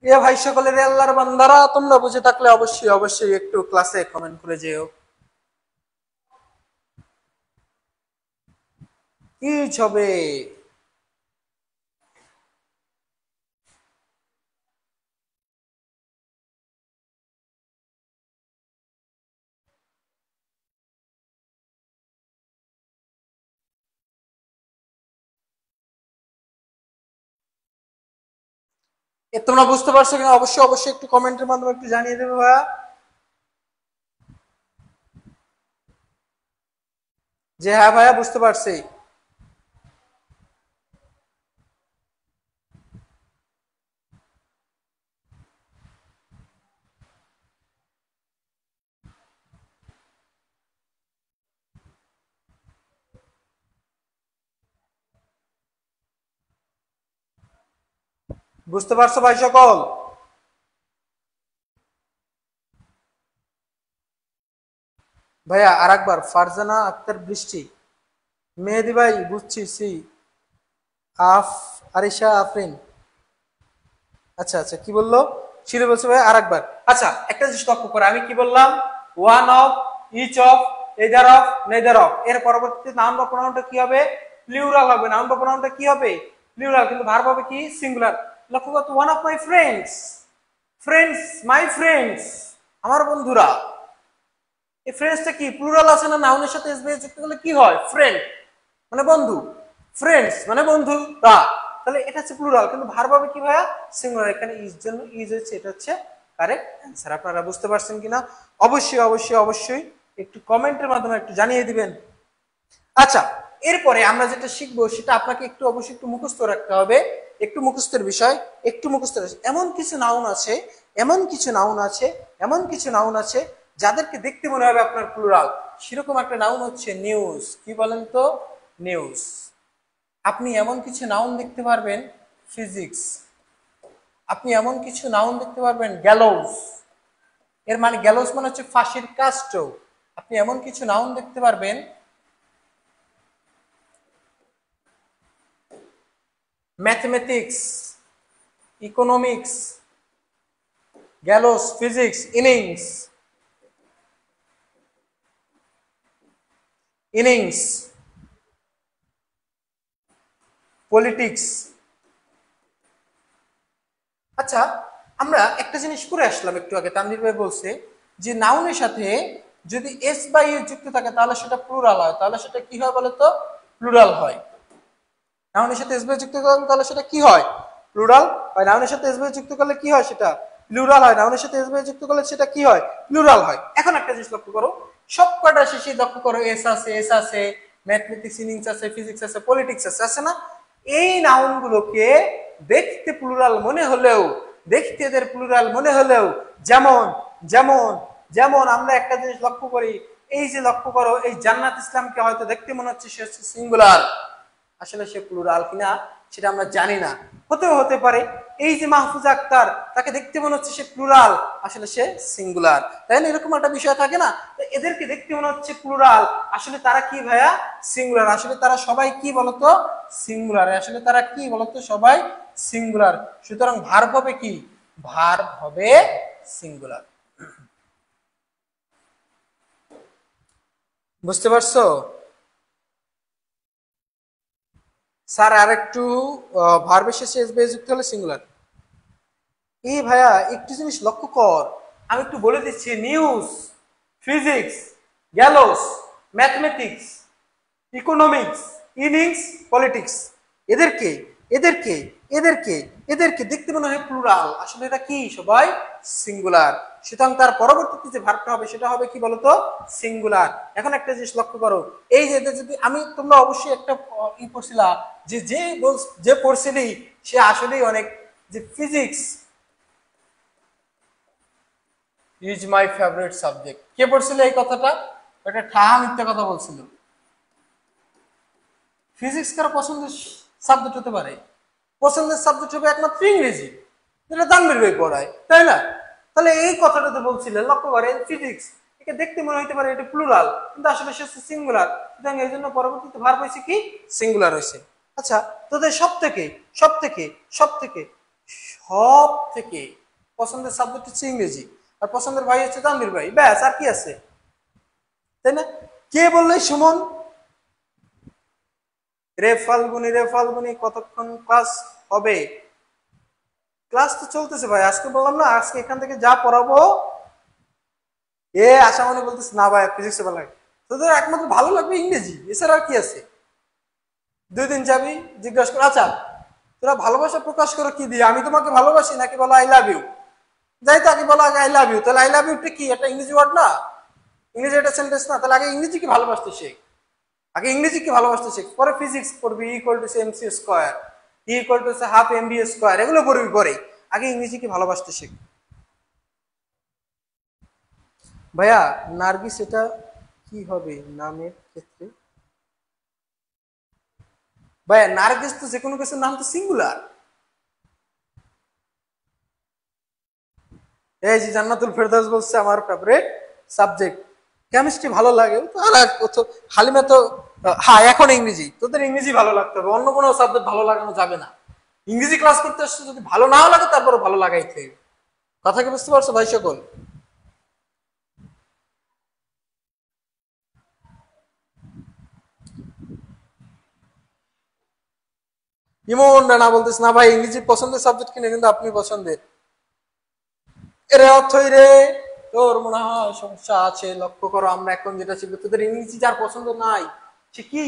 এ ভাই সকলের আল্লাহর বান্দারা, তোমরা বুঝে থাকলে অবশ্যই অবশ্যই একটু ক্লাসে কমেন্ট করে যেও। কি হবে? এ তোমরা বুঝতে পারছো কিনা অবশ্যই অবশ্যই একটু কমেন্টের মাধ্যমে একটু জানিয়ে দেবে ভাইয়া, যে হ্যাঁ ভাইয়া বুঝতে পারছি। বুঝতে পারছো ভাই সকল? ভাইয়া আর একবার, ফারজানা আক্তার বৃষ্টি, মেহেদি ভাই বুঝছি, সি আফ, আরিশা আফরিন। আচ্ছা আচ্ছা, কি বললো? শিরে বলছে ভাই আর একবার। আচ্ছা, একটা জিনিস লক্ষ্য করে, আমি কি বললাম? One of each of either of neither of. এর পরবর্তীতে নাউন বা প্রোনাউনটা কি হবে? প্লুরাল হবে। নাউন বা প্রোনাউনটা কি হবে? প্লুরাল। কিন্তু ভার্ব হবে কি? সিঙ্গুলার। লক্ষ্য করো, one of my friends, friends, my friends, আমার বন্ধুরা। এই ফ্রেন্ডসটা কি প্লুরাল আছে না? নাউনের সাথে এস বেস যুক্ত করলে কি হয়? ফ্রেন্ড মানে বন্ধু, ফ্রেন্ডস মানে বন্ধুরা, তাহলে এটা হচ্ছে প্লুরাল। কিন্তু ভার্ব হবে কি ভাইয়া? সিঙ্গুলার। এখানে ইজ জন্য ইজ হচ্ছে, এটা হচ্ছে কারেক্ট অ্যান্সার। আপনারা বুঝতে পারছেন কিনা অবশ্যই অবশ্যই অবশ্যই একটু কমেন্টের মাধ্যমে একটু জানিয়ে দিবেন। আচ্ছা, এরপরে আমরা যেটা শিখবো সেটা আপনাকে একটু অবশ্যই একটু মুখস্থ রাখতে হবে, একটু মুখস্থের বিষয়, একটু মুখস্থ। এমন কিছু নাউন আছে, এমন কিছু নাউন আছে, এমন কিছু নাউন আছে যাদেরকে দেখতে মনে হবে আপনার প্লুরাল। সেরকম একটা নাউন হচ্ছে নিউজ। কি বলেন তো? নিউজ। আপনি এমন কিছু নাউন দেখতে পারবেন ফিজিক্স, আপনি এমন কিছু নাউন দেখতে পারবেন গ্যালোস, এর মানে গ্যালোস মানে হচ্ছে ফাঁসির কাষ্ঠ। আপনি এমন কিছু নাউন দেখতে পারবেন mathematics, economics, গ্যালোস, physics, innings, innings, politics. আচ্ছা, আমরা একটা জিনিস করে আসলাম একটু আগে, তানভীর ভাই বলছে যে নাউনের সাথে যদি এস বা ইউ যুক্ত থাকে তাহলে সেটা প্লুরাল হয়। তাহলে সেটা কি হয় বলতো? প্লুরাল হয়। নাউনের সাথে এস বা যুক্ত করলে তাহলে সেটা কি হয়? প্লুরাল হয়। নাউনের সাথে এস বা যুক্ত করলে কি হয়? সেটা প্লুরাল হয়। নাউনের সাথে এস বা যুক্ত করলে সেটা কি হয়? প্লুরাল হয়। এখন একটা জিনিস লক্ষ্য করো, সব কয়টা শেষে লক্ষ্য করো এস আছে, এস আছে, ম্যাথমেটিক্স, ইনিংস আছে, ফিজিক্স আছে, পলিটিক্স আছে, আছে না? এই নাউনগুলোকে দেখতে প্লুরাল মনে হলেও, দেখতে এদের প্লুরাল মনে হলেও, যেমন যেমন যেমন আমরা একটা জিনিস লক্ষ্য করি, এই যে লক্ষ্য করো, এই জান্নাত ইসলামকে হয়তো দেখতে মনে হচ্ছে সে হচ্ছে সিঙ্গুলার, আসলে সে প্লুরাল কিনা সেটা আমরা জানি না, হতেও হতে পারে। এই যে মাহফুজা আক্তার, তাকে দেখতে মনে হচ্ছে সে প্লুরাল, আসলে সে সিঙ্গুলার, তাই না? এরকম একটা বিষয় থাকে না? এদেরকে দেখতে মনে হচ্ছে প্লুরাল, আসলে তারা কি ভাইয়া? সিঙ্গুলার। আসলে তারা সবাই কি বলতো? সিঙ্গুলার। আসলে তারা কি বলতো? সবাই সিঙ্গুলার। সুতরাং ভার্ব হবে কি? ভার্ব হবে সিঙ্গুলার। বুঝতে পারছো? স্যার আর একটু ভার্বের শেষে এস বেস যুক্ত হলে সিঙ্গুলার। এই ভাইয়া একটু জিনিস লক্ষ্য কর, আমি একটু বলে দিচ্ছি, news, physics, গ্যালোস, mathematics, economics, innings, politics, এদেরকে এদেরকে এদেরকে এদেরকে দেখতে মনে হয় প্লুরাল, আসলে এটা কি? সবাই সিঙ্গুলার। সুতরাং তার পরবর্তীতে যে ভার্বটা হবে সেটা হবে কি বলতো? সিঙ্গুলার। এখন একটা জিনিস লক্ষ্য করো, এই যে যদি আমি, তোমরা অবশ্যই একটা ই পড়ছিলা যে যে পড়ছিলি সে আসলেই অনেক, যে physics is my favourite subject, কে পড়ছিল এই কথাটা? একটা ঠাহা মিথ্যা কথা বলছিল। ফিজিক্স কারো পছন্দের সাবজেক্ট হতে পারে? পছন্দের সাবজেক্ট হবে একমাত্র ইংরেজি, যেটা তানভীর ভাই পড়ায়, তাই না? তাহলে এই কথাটাতে বলছিলেন, লক্ষ্য করেন, ফিজিক্স একে দেখতে মনে হইতে পারে এটা প্লুরাল, কিন্তু আসলে সে সিঙ্গুলার। সুতরাং এই জন্য পরবর্তীতে ভার্ব হয়েছে কি? সিঙ্গুলার হয়েছে। আচ্ছা, তোদের সব থেকে সব থেকে সব থেকে সব থেকে পছন্দের সাবজেক্ট হচ্ছে ইংরেজি, আর পছন্দের ভাই হচ্ছে তানভীর ভাই, ব্যাস, আর কি আছে? তাই না? কে বললে সুমন? রে ফাল্গুনি কতক্ষণ ক্লাস হবে? ক্লাস তো চলতেছে ভাই, আজকে বললাম না, আজকে এখান থেকে যা পড়াবো। আশা মনে বলতেছে না ভাই ফিজিক্স ভালো লাগে, তোদের একমাত্র ভালো লাগবে ইংরেজি, এছাড়া আর কি আছে? 2 দিন যাবি, জিজ্ঞাসা কর, আচ্ছা তোরা ভালোবাসা প্রকাশ করো কি দিয়ে? আমি তোমাকে ভালোবাসি নাকি বলো আই লাভ ইউ? যাই তো, আগে বলো আগে আই লাভ ইউ। তাহলে আই লাভ ইউটা কি? একটা ইংরেজি ওয়ার্ড না? ইংরেজি একটা সেন্টেন্স না? তাহলে আগে ইংরেজি কি ভালোবাসতে শেখ, আগে ইংরেজি কি ভালোবাসতে শেখ, পরে ফিজিক্স পড়বি, equal to M C square, equal to half M V square, এগুলো পড়বি পরে, আগে ইংরেজি কি ভালোবাসতে শেখ। ভাইয়া নার্গিস এটা কি হবে নামের ক্ষেত্রে? ভাইয়া নার্গিস তো যে কোনো কিছুর নাম তো সিঙ্গুলার। এই যে জান্নাতুল ফেরদাউস বলছে আমার ফেভারিট সাবজেক্ট কেমিস্ট্রি ভালো লাগে, হালিমা তো, হ্যাঁ এখন ইংরেজি, তোদের ইংরেজি ভালো লাগতে হবে, অন্য কোনো সাবজেক্ট ভালো লাগানো যাবে না। ইংরেজি ক্লাস করতে আসছে, যদি ভালো নাও লাগে তারপরে ভালো লাগাইতে হবে। কথা কি বুঝতে পারছো ভাই সকল? ইমন রানা বলতেছে না ভাই ইংরেজি পছন্দের সাবজেক্ট কিনে, কিন্তু আপনি পছন্দের, এর অর্থই রে তোর মনে হয় সমস্যা আছে। লক্ষ্য করো আমরা এখন যেটা শিখবো, তোদের ইংরেজি যার পছন্দ নাই সে কি,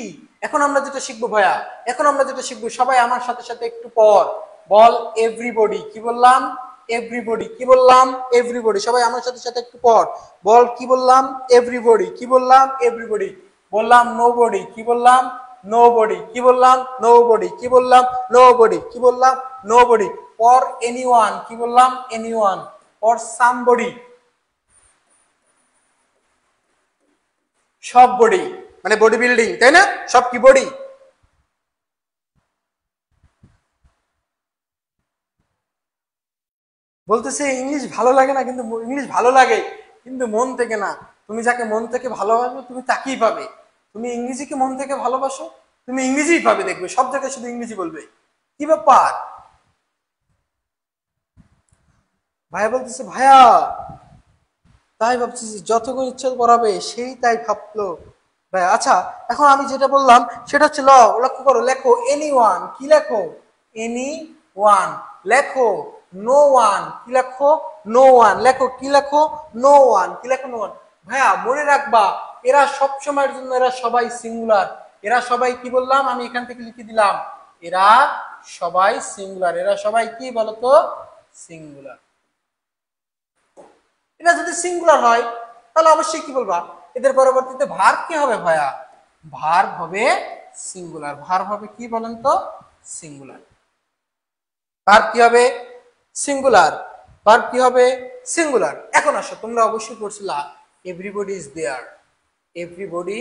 এখন আমরা যেটা শিখবো ভাইয়া, এখন আমরা যেটা শিখবো, সবাই আমার সাথে সাথে একটু পর বল, এভরিবডি। কি বললাম? এভরিবডি। কি বললাম? এভরিবডি। সবাই আমার সাথে সাথে একটু পর বল, কি বললাম? এভরিবডি। কি বললাম? এভরিবডি। বললাম নোবডি। কি বললাম? নোবডি। কি বললাম? নোবডি। কি বললাম? নোবডি। কি বললাম? নোবডি। For anyone. কি বললাম? এনিওয়ান। For somebody. সব বডি, মানে বডি বিল্ডিং, তাই না? সব কি বডি? বলতেছে ইংলিশ ভালো লাগে না, কিন্তু ইংলিশ ভালো লাগে কিন্তু মন থেকে না। তুমি যাকে মন থেকে ভালোবাসো তুমি তাকেই পাবে। তুমি ইংরেজিকে মন থেকে ভালোবাসো, তুমি ইংরেজিই পাবে, দেখবে সব জায়গায় শুধু ইংরেজি বলবে। কি ব্যাপার? ভাইয়া বলতেছে ভাইয়া তাই ভাবছি যতক্ষণ ইচ্ছা করাবে সেই তাই ভাবলো। ভাই আচ্ছা, এখন আমি যেটা বললাম সেটা হচ্ছে লক্ষ্য করো, লেখো এনি ওয়ান। কি লেখো? Any one. লেখো নো ওয়ান। কি লেখো? No one. লেখো কি লেখো? No one. কি লেখো? No one. ভাইয়া মনে রাখবা, এরা সব সময়ের জন্য, এরা সবাই সিঙ্গুলার। এরা সবাই কি বললাম, আমি এখান থেকে লিখে দিলাম, এরা সবাই সিঙ্গুলার। এরা সবাই কি বলতো? সিঙ্গুলার। এটা যদি সিঙ্গুলার হয় তাহলে অবশ্যই কি বলবা, এদের পরবর্তীতে ভার্ব কি হবে ভাইয়া? ভার্ব হবে সিঙ্গুলার। ভার্ব হবে কি বলেন তো? সিঙ্গুলার। ভার্ব কি হবে? সিঙ্গুলার। ভার্ব কি হবে? সিঙ্গুলার। এখন আসো, তোমরা অবশ্যই পড়ছিলা everybody is there. Everybody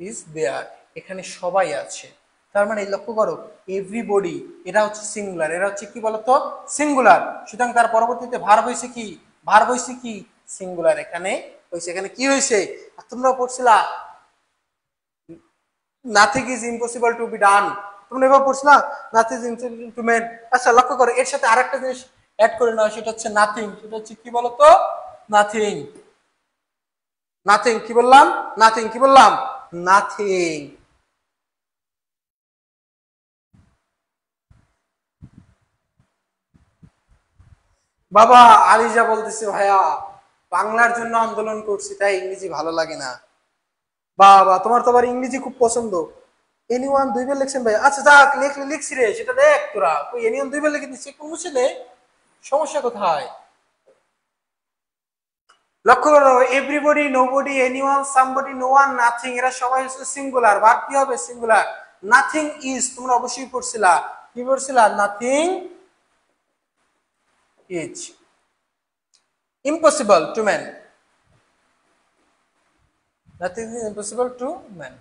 is there, এখানে সবাই আছে। তার মানে লক্ষ্য করো, এভরিবডি এরা হচ্ছে সিঙ্গুলার, এরা হচ্ছে কি বলতো? সিঙ্গুলার। সুতরাং তার পরবর্তীতে ভার্ব হয়েছে কি? ভার্ব হয়েছে কি? সিঙ্গুলার। এখানে হয়েছে, এখানে কি হয়েছে? আর তোমরা পড়ছিলা nothing is impossible to be done. তোমরা এবার পড়ছিলা nothing is impossible to made. আচ্ছা লক্ষ্য করো, এর সাথে আরেকটা জিনিস অ্যাড করে নাও, সেটা হচ্ছে নাথিং। সেটা হচ্ছে কি বলতো? নাথিং। নাথিং। কি বললাম? নাথিং। কি বললাম? নাথিং। বাবা আলিজা বলতেছে ভাইয়া বাংলার জন্য আন্দোলন করছি তাই ইংরেজি ভালো লাগে না। বাবা তোমার তো আবার ইংরেজি খুব পছন্দ। এনিওয়ান দুইবার লিখছেন ভাই? আচ্ছা যাক, লিখলে লিখছি রে, সেটা দেখ তোরা। ওই এনিওয়ান দুইবার লিখে দিচ্ছি, কোন ছেলে, সমস্যা কোথায়? লক্ষ্য করো, everybody, nobody, anyone, somebody, no one, nothing, এরা সবাই হচ্ছে সিঙ্গুলার। ভার্ব কি হবে? সিঙ্গুলার। নাথিং ইজ, তোমরা অবশ্যই পড়ছিলা। কি পড়ছিলা? Nothing is impossible to man. Nothing is impossible to man,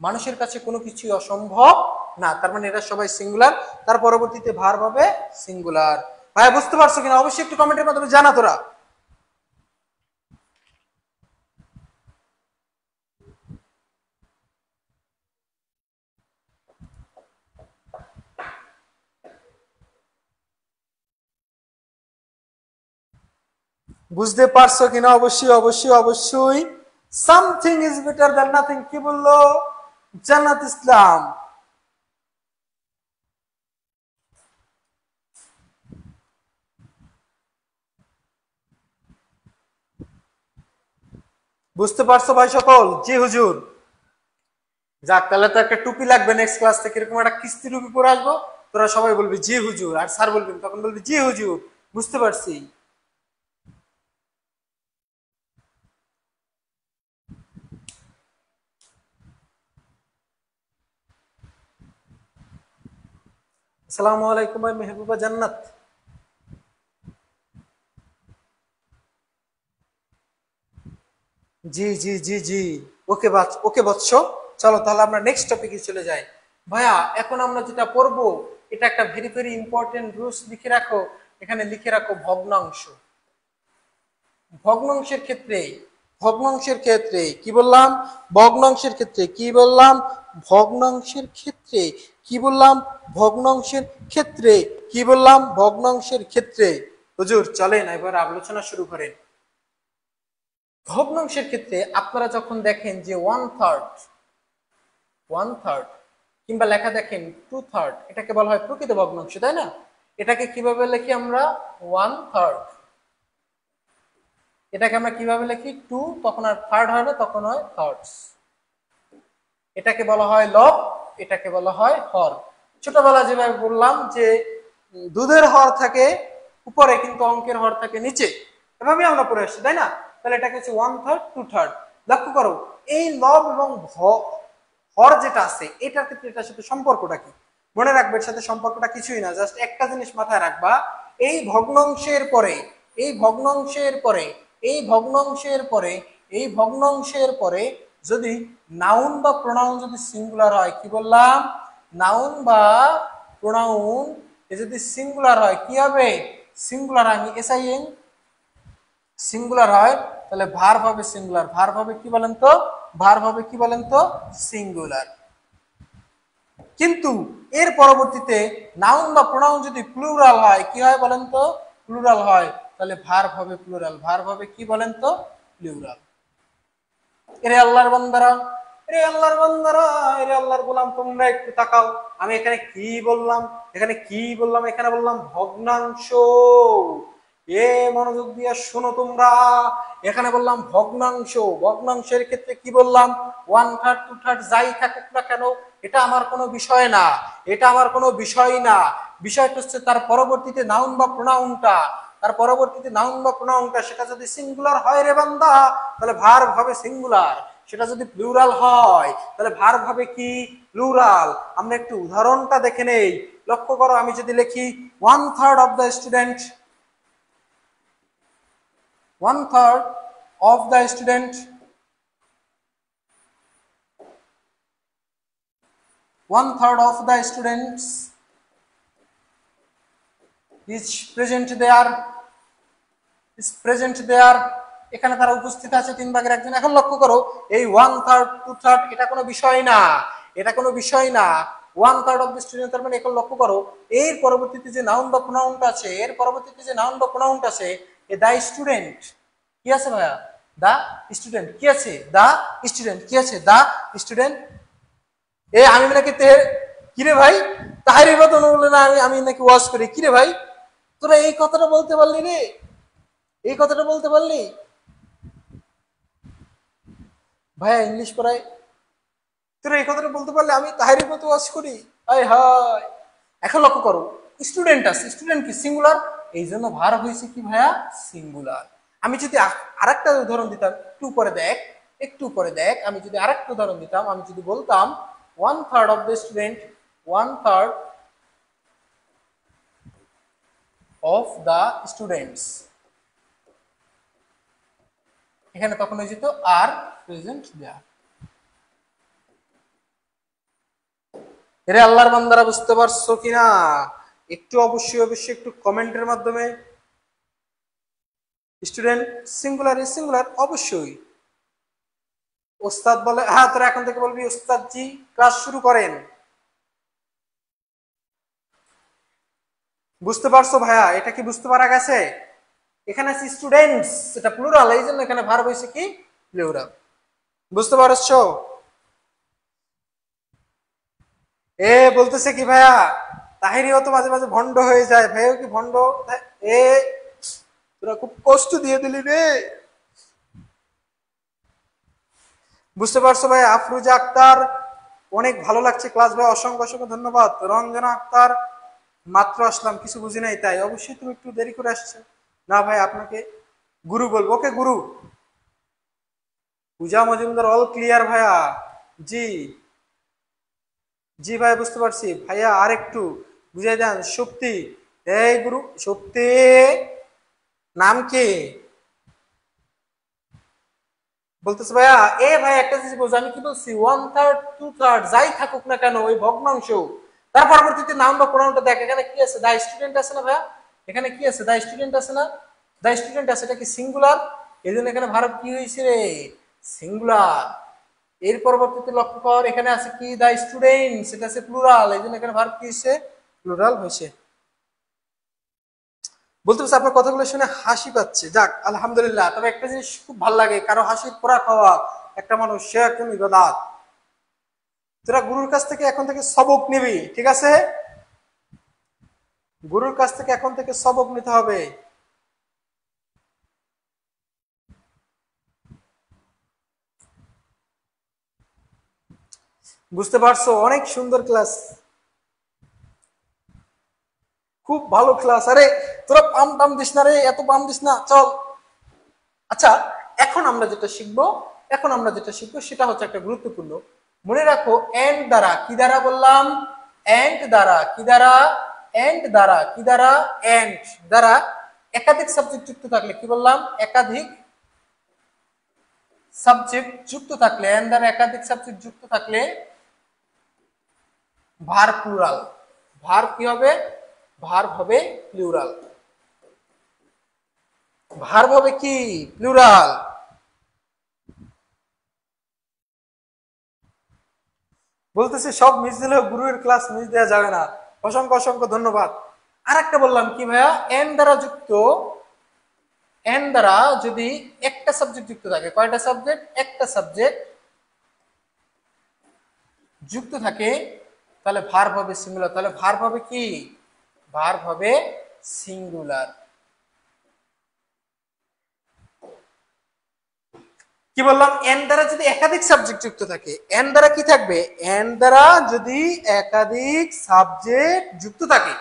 মানুষের কাছে কোনো কিছু অসম্ভব না। তার মানে এরা সবাই সিঙ্গুলার। তার পরবর্তীতে ভার্ব হবে সিঙ্গুলার। ভাই বুঝতে পারছো কিনা অবশ্যই একটু কমেন্টের মাধ্যমে জানা তোরা। বুঝতে পারছো কিনা অবশ্যই অবশ্যই অবশ্যই। Something is better than nothing, কি বললো জান্নাত ইসলাম? বুঝতে পারছো ভাই সকল? জি হুজুর। যাক, তাহলে তো একটা টুপি লাগবে নেক্সট ক্লাস থেকে, এরকম একটা কিস্তি টুপি পরে আসবো। তোরা সবাই বলবি জি হুজুর, আর স্যার বলবেন তখন বলবি জি হুজুর। বুঝতে পারছি। আসসালামু আলাইকুম ভাই মেহবুবা জান্নাত। জি জি জি জি। ওকে বাচ, ওকে বৎস। চলো তাহলে আমরা নেক্সট টপিকে চলে যাই। ভাইয়া এখন আমরা যেটা পড়বো, এটা একটা ভেরি ভেরি ইম্পর্টেন্ট রুলস লিখে রাখো। এখানে লিখে রাখো ভগ্নাংশ। ভগ্নাংশের ক্ষেত্রে, ভগ্নাংশের ক্ষেত্রে কি বললাম? ভগ্নাংশের ক্ষেত্রে কি বললাম? ভগ্নাংশের ক্ষেত্রে কি বললাম? ভগ্নাংশের ক্ষেত্রে কি বললাম? ভগ্নাংশের ক্ষেত্রে। হুজুর চলেন এবার আলোচনা শুরু করেন। ভগ্নাংশের ক্ষেত্রে আপনারা যখন দেখেন যে ওয়ান থার্ড, ওয়ান থার্ড কিংবা লেখা দেখেন টু থার্ড, এটাকে বলা হয় প্রকৃত ভগ্নাংশ, তাই না? এটাকে কিভাবে লিখি আমরা? One third. এটাকে আমরা কিভাবে লিখি? টু, তখন আর থার্ড হয় না, তখন হয় থার্ডস। এটাকে বলা হয় লব, এটাকে বলা হয় হর। ছোটবেলা যেভাবে বললাম যে দুধের হর থাকে উপরে কিন্তু অঙ্কের হর থাকে নিচে, এভাবেই আমরা পড়ে আসছি, তাই না? তাহলে এটাকে হচ্ছে ওয়ান থার্ড, টু থার্ড। লক্ষ্য করো এই লব এবং হর যেটা আছে এটার ক্ষেত্রে এটার সাথে সম্পর্কটা কি? মনে রাখবে এর সাথে সম্পর্কটা কিছুই না, জাস্ট একটা জিনিস মাথায় রাখবা, এই ভগ্নাংশের পরে, এই ভগ্নাংশের পরে, এই ভগ্নাংশের পরে, এই ভগ্নাংশের পরে যদি নাউন বা প্রোনাউন যদি সিঙ্গুলার হয়, কি বললাম? নাউন বা প্রোনাউন যদি সিঙ্গুলার হয় কি হবে? সিঙ্গুলার, আমি এসআইএন সিঙ্গুলার হয় তাহলে ভার্ব হবে সিঙ্গুলার। ভার্ব হবে কি বলেন তো? ভার্ব হবে কি বলেন তো? সিঙ্গুলার। কিন্তু এর পরবর্তীতে নাউন বা প্রোনাউন যদি প্লুরাল হয় কি হয় বলেন তো? প্লুরাল হয়, তাহলে ভার্ব হবে প্লুরাল। ভার্ব হবে কি বলেন তো? প্লুরাল। এরে আল্লাহর বান্দারা, এরে আল্লাহর বান্দারা, এরে আল্লাহর গোলাম, তোমরা একটু তাকাও, আমি এখানে কি বললাম? এখানে কি বললাম? এখানে বললাম ভগ্নাংশ। এ মনোযোগ দিয়ে শোনো তোমরা, এখানে বললাম ভগ্নাংশ। ভগ্নাংশের ক্ষেত্রে কি বললাম? ওয়ান থার্ড, টু থার্ড যাই থাকুক না কেন, এটা আমার কোনো বিষয় না, এটা আমার কোনো বিষয় না। বিষয়টা হচ্ছে তার পরবর্তীতে নাউন বা প্রোনাউনটা, তার পরবর্তীতে নাউন বা প্রোনাউনটা সেটা যদি সিঙ্গুলার হয় রে বান্দা তাহলে ভার্ব হবে সিঙ্গুলার, সেটা যদি প্লুরাল হয় তাহলে ভার্ব হবে কি? প্লুরাল। আমরা একটু উদাহরণটা দেখে নেই। লক্ষ্য করো, আমি যদি লিখি one third of the student, one third of the student, one third of the students is present there, is present there, এখানে তারা উপস্থিত আছে 3/1। এখন লক্ষ্য করো এই ওয়ান থার্ড, টু থার্ড এটা কোনো বিষয় না, এটা কোনো বিষয় না। One third of the student, তার মানে এখন লক্ষ্য করো এর পরবর্তীতে যে নাউন বা প্রোনাউনটা আছে, এর পরবর্তীতে যে নাউন বা প্রোনাউনটা আছে, এ দা স্টুডেন্ট কি আছে ভাইয়া? দা স্টুডেন্ট কি আছে? দা স্টুডেন্ট কি আছে? দা স্টুডেন্ট। এ আমি নাকি কিরে ভাই তাহারি মতন বললে না, আমি নাকি ওয়াজ করি, কিরে ভাই তোরা এই কথাটা বলতে পারলি রে, এই কথাটা বলতে পারলি? ভাইয়া ইংলিশ পড়ায়, তোরা এই কথাটা বলতে পারলে আমি তাহারি মতো ওয়াজ করি? হায় হায়। এখন লক্ষ্য করো স্টুডেন্ট আছে, স্টুডেন্ট কি? সিঙ্গুলার, এই জন্য ভার্ব হয়েছে কি ভাইয়া? সিঙ্গুলার। আমি যদি আরেকটা উদাহরণ দিতাম, একটু পরে দেখ, একটু পরে দেখ, আমি যদি আরেকটা উদাহরণ দিতাম, আমি যদি বলতাম one third of the student, one third of the students, এখানে তখন হয়ে যেত আর প্রেজেন্ট দেয়ার। এরে আল্লাহর বান্দারা বুঝতে পারছো কিনা? একটু অবশ্যই অবশ্যই একটু কমেন্টের মাধ্যমে। স্টুডেন্ট সিঙ্গুলার, সিঙ্গুলার অবশ্যই। ওস্তাদ বলে হ্যাঁ, তোরা এখন থেকে বলবি ওস্তাদ জি ক্লাস শুরু করেন। বুঝতে পারছো ভাইয়া? এটা কি বুঝতে পারা গেছে? এখানে আছে স্টুডেন্টস, এটা প্লুরাল, এই জন্য এখানে ভার্ব হয়েছে কি? প্লুরাল। বুঝতে পারছো? এ বলতেছে কি ভাইয়া তাহিরিও তো মাঝে মাঝে ভন্ড হয়ে যায়, ভাইও কি ভন্ড? এ তোরা খুব কষ্ট দিয়ে দিলি রে। বুঝতে পারছো ভাই? আফরুজা আক্তার, অনেক ভালো লাগছে ক্লাস ভাই, অসংখ্য অসংখ্য ধন্যবাদ। রঞ্জনা আক্তার, মাত্র আসলাম কিছু বুঝি নাই তাই। অবশ্যই তুমি একটু দেরি করে আসছো। না ভাই আপনাকে গুরু বলবো। ওকে গুরু। পূজা মজুমদার অল ক্লিয়ার ভাইয়া। জি জি ভাই বুঝতে পারছি ভাইয়া, আর একটু বুঝাই দেন। শক্তি, এই গুরু শক্তি নাম কি বলতেছে ভাইয়া? এ ভাই একটা জিনিস বলছি, আমি কি বলছি? ওয়ান থার্ড, টু থার্ড যাই থাকুক না কেন ওই ভগ্নাংশ, তার পরবর্তীতে নাম বা প্রোনাউনটা দেখ, এখানে কি আছে? দা স্টুডেন্ট আছে না ভাইয়া? এখানে কি আছে? দা স্টুডেন্ট আছে না? দা স্টুডেন্ট আছে, এটা কি সিঙ্গুলার? এই জন্য এখানে ভার্ব কি হয়েছে রে? সিঙ্গুলার। এর পরবর্তীতে লক্ষ্য কর এখানে আছে কি? দা স্টুডেন্ট, সেটা আছে প্লুরাল, এই জন্য এখানে ভার্ব কি হয়েছে? প্লুরাল হয়েছে। বলতে পারছি আপনার কথাগুলো শুনে হাসি পাচ্ছে, যাক আলহামদুলিল্লাহ। তবে একটা জিনিস খুব ভালো লাগে, কারো হাসির খোরা খাওয়া একটা মানুষ, সে একজন ইবাদত। তোরা গুরুর কাছ থেকে এখন থেকে সবক নিবি, ঠিক আছে? গুরুর কাছ থেকে এখন থেকে সবক নিতে হবে। বুঝতে পারছো? অনেক সুন্দর ক্লাস, খুব ভালো ক্লাস। আরে তোরা পাম টাম দিস না রে, এত পাম দিস না, চল। আচ্ছা, এখন আমরা যেটা শিখবো, সেটা হচ্ছে একটা গুরুত্বপূর্ণ। মনে রাখো, এন্ড দ্বারা, কি দ্বারা বললাম? এন্ড দ্বারা, কি দ্বারা? এন্ড দ্বারা, কি দ্বারা? এন্ড দ্বারা একাধিক সাবজেক্ট যুক্ত থাকলে, কি বললাম? একাধিক সাবজেক্ট যুক্ত থাকলে, এন্ড দ্বারা একাধিক সাবজেক্ট যুক্ত থাকলে ভার প্লুরাল। ভার কি হবে? ভার হবে প্লুরাল। ভার হবে কি? প্লুরাল। বলতেছি সব মিস দিলেও গুরুর ক্লাস মিস দেওয়া যাবে না। অসংখ্য অসংখ্য ধন্যবাদ। আর একটা বললাম কি ভাইয়া, এন দ্বারা যুক্ত, এন দ্বারা যদি একটা সাবজেক্ট যুক্ত থাকে, কয়টা সাবজেক্ট? একটা সাবজেক্ট যুক্ত থাকে, তাহলে ভার্ব হবে সিঙ্গুলার। তাহলে ভার্ব হবে কি? ভার্ব হবে সিঙ্গুলার। কি বললাম? এন দ্বারা যদি একাধিক সাবজেক্ট যুক্ত থাকে, এন দ্বারা কি থাকবে? এন দ্বারা যদি একাধিক সাবজেক্ট যুক্ত থাকে,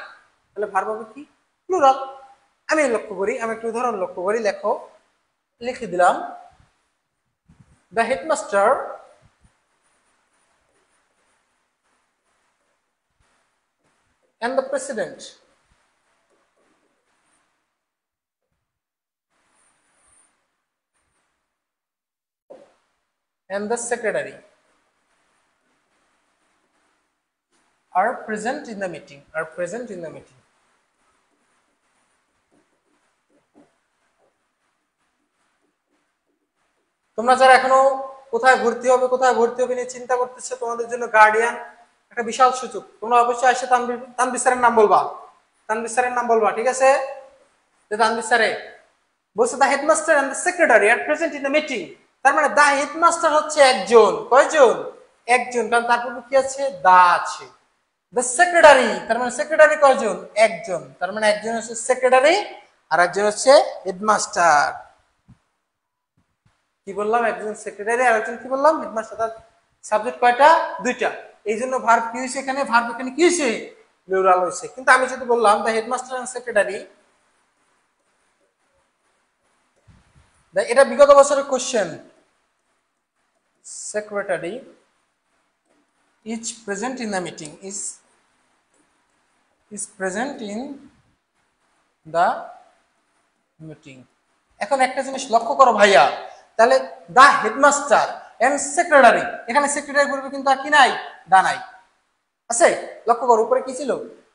তাহলে ভার্ব হবে কি? প্লুরাল। আমি লক্ষ্য করি, আমি একটু উদাহরণ লক্ষ্য করি, লেখো, লিখে দিলাম, the headmaster and the president and the secretary are present in the meeting, are present in the meeting. তোমরা যারা এখনো কোথায় ভর্তি হবে নিয়ে চিন্তা করতেছো, তোমাদের জন্য গার্ডিয়ান একটা বিশাল সুযোগ। তোমরা অবশ্যই এসে তানভীর স্যারের নাম বলবা, তানভীর স্যারের নাম বলবা, ঠিক আছে? যে তানভীর স্যারে বলছে the headmaster and the secretary are present in the meeting. তার মানে দ্য হেডমাস্টার হচ্ছে একজন। কয়জন? একজন, কারণ তারপর কি আছে? দা আছে। দ্য সেক্রেটারি, তার মানে সেক্রেটারি কয়জন? একজন। তার মানে একজন হচ্ছে সেক্রেটারি আর একজন হচ্ছে হেডমাস্টার। কি বললাম? একজন সেক্রেটারি আর একজন কি বললাম? হেডমাস্টার। তার সাবজেক্ট কয়টা? দুইটা। এই জন্য ভার্ব কি হয়েছে এখানে? ভার্ব এখানে কি হয়েছে? প্লুরাল হয়েছে। কিন্তু আমি যদি বললাম দ্য হেডমাস্টার এন্ড সেক্রেটারি, এটা বিগত বছরের question, secretary is present in the meeting, is present in the meeting. এখন একটা জিনিস লক্ষ্য করো ভাইয়া, তাহলে দা হেডমাস্টার এন্ড সেক্রেটারি, এখানে সেক্রেটারি পূর্বে কিন্তু আর কি নাই? দা নাই, আছে? লক্ষ্য করো, উপরে কি ছিল?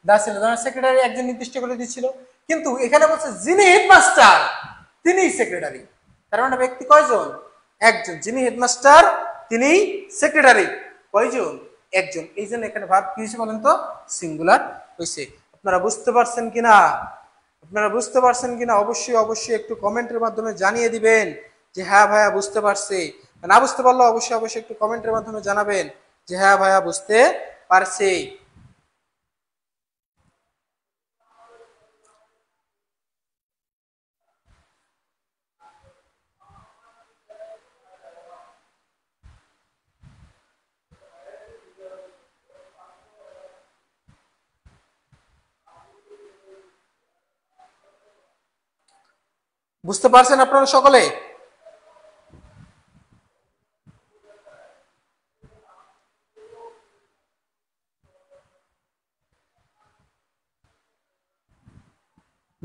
দা ছিল। সেক্রেটারি একজন নির্দিষ্ট করে দিচ্ছিল, কিন্তু এখানে বলছে যিনি হেডমাস্টার তিনি সেক্রেটারি। তার মানে ব্যক্তি কয়জন? একজন। যিনি হেডমাস্টার তিনি সেক্রেটারি, কয়জন? একজন। এই জন্য এখানে ভার্ব কি হয়েছে বলেন তো? সিঙ্গুলার হয়েছে। আপনারা বুঝতে পারছেন কিনা? আপনারা বুঝতে পারছেন কিনা? অবশ্যই অবশ্যই একটু কমেন্টের মাধ্যমে জানিয়ে দিবেন যে হ্যাঁ ভাইয়া বুঝতে পারছি। না বুঝতে পারলে অবশ্যই অবশ্যই একটু কমেন্টের মাধ্যমে জানাবেন যে হ্যাঁ ভাইয়া বুঝতে পারছি। বুঝতে পারছেন আপনারা সকলে?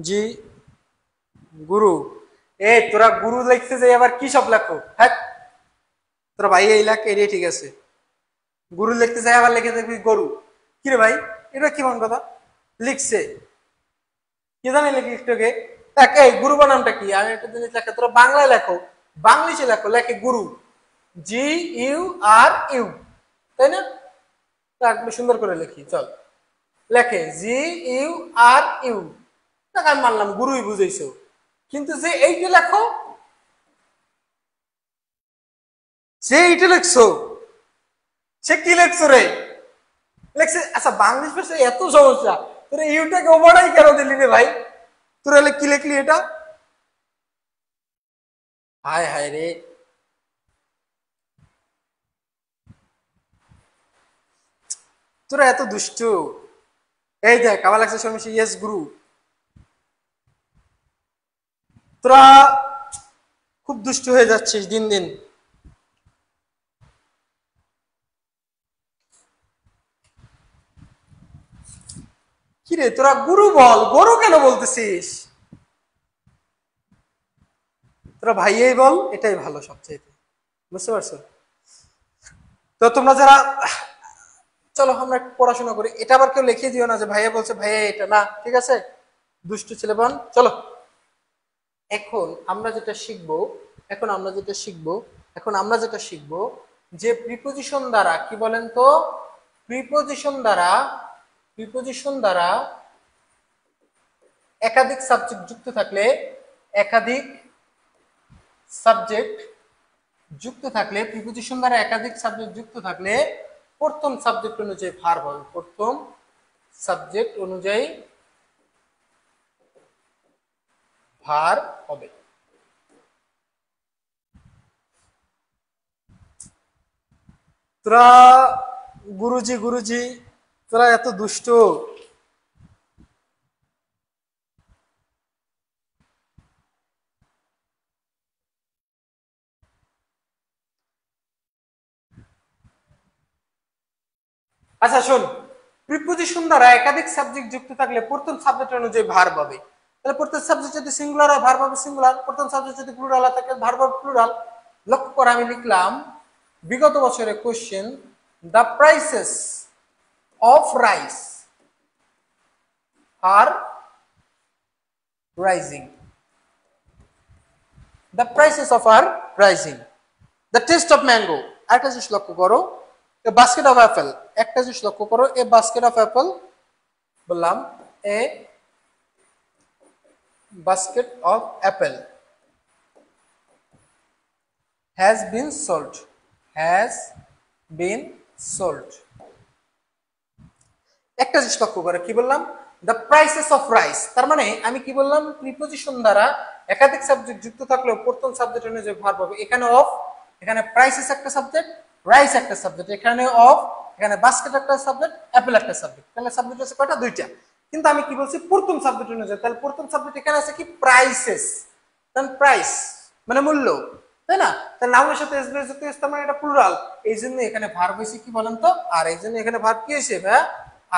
জি গুরু। এ তোরা গুরু লিখতে যাই আবার কি সব লেখো? হ্যাঁ, তোরা ভাই এই লেখ, এটাই ঠিক আছে। গুরু লিখতে যাই আবার লিখে দেখবি গরু। কি রে ভাই, এটা কি মন কথা লিখছে? কি জানি লিখি একটুকে। এই গুরু বানামটা কি? আমি একটা জিনিস লেখা, তোরা বাংলায় লেখো, বাংলিশে লেখো, লেখে গুরু, GURU, তাই না? একটু সুন্দর করে লিখি, চল। লেখে GURU, আমি মানলাম গুরুই বুঝেছো, কিন্তু যে এইটা লেখো, যে এইটা লেখছো, সে কি লেখছো রে? লেখছে, আচ্ছা বাংলিশ ভাষা এত সমস্যা, তোরা ইউটাকে ওভারাই কেন দিলি রে ভাই? তোরা কি লিখলি এটা? হায় হায় রে। তোরা এত দুষ্টু। এই দেখ আমার লাগছে শর্মিষ্ঠা, ইয়েস গুরু। তোরা খুব দুষ্টু হয়ে যাচ্ছিস দিন দিন। কিরে তোরা গুরু বল, গরু কেন বলতেছিস? তোরা ভাইয়াই বল, এটাই ভালো সবচেয়ে। বুঝতে পারছো? তো তোমরা যারা, চলো আমরা একটু পড়াশোনা করি। এটা আবার কেউ লিখে দিও না যে ভাইয়া বলছে ভাইয়া এটা না, ঠিক আছে? দুষ্টু ছেলেবান। চলো এখন আমরা যেটা শিখবো, এখন আমরা যেটা শিখবো যে প্রিপোজিশন দ্বারা, কি বলেন তো, প্রিপোজিশন দ্বারা একাধিক সাবজেক্ট যুক্ত থাকলে, একাধিক সাবজেক্ট যুক্ত থাকলে, প্রিপোজিশন দ্বারা একাধিক সাবজেক্ট যুক্ত থাকলে প্রথম সাবজেক্ট অনুযায়ী ভার্ব হবে, প্রথম সাবজেক্ট অনুযায়ী ভার্ব হবে। তোরা গুরুজি গুরুজি, তোরা এত দুষ্ট। আচ্ছা শোন, প্রিপোজিশন দ্বারা একাধিক সাবজেক্ট যুক্ত থাকলে প্রথম সাবজেক্ট অনুযায়ী ভার্ব হবে। তাহলে প্রথম সাবজেক্ট যদি সিঙ্গুলার হয় ভার্ব হবে সিঙ্গুলার, প্রথম সাবজেক্ট যদি প্লুরাল হয় তাহলে ভার্ব হবে প্লুরাল। লক্ষ্য করে আমি লিখলাম বিগত বছরের question, the prices of rice are rising, the prices of are rising, the test of mango. আরেকটা জিনিস লক্ষ্য করো, এ বাস্কেট অফ অ্যাপেল, একটা জিনিস লক্ষ্য করো, এ বাস্কেট অফ অ্যাপেল বললাম, a basket of Apple has been sold, has been sold। একটা জিনিস লক্ষ্য করে, কি বললাম, দ্য প্রাইসেস অফ রাইস। তার মানে আমি কি বললাম, প্রিপোজিশন দ্বারা একাধিক সাবজেক্ট যুক্ত থাকলেও প্রথম সাবজেক্ট অনুযায়ী ভার্ব হবে। এখানে অফ, এখানে প্রাইসেস একটা সাবজেক্ট, রাইস একটা সাবজেক্ট, এখানে অফ, এখানে বাস্কেট একটা সাবজেক্ট, অ্যাপেল একটা সাবজেক্ট। তাহলে সাবজেক্ট আছে কয়টা? দুইটা। কিন্তু আমি কি বলছি, প্রথম সাবজেক্ট অনুযায়ী। তাহলে প্রথম সাবজেক্ট এখানে আছে কি, প্রাইসেস। তাহলে প্রাইস মানে মূল্য, তাই না? তাহলে নাউনের সাথে এস বেস যুক্ত হয়েছে, তার মানে এটা প্লুরাল। এই জন্য এখানে ভার্ব হয়েছে কি বলেন তো, আর। এই জন্য এখানে ভার্ব কি হয়েছে ভাইয়া?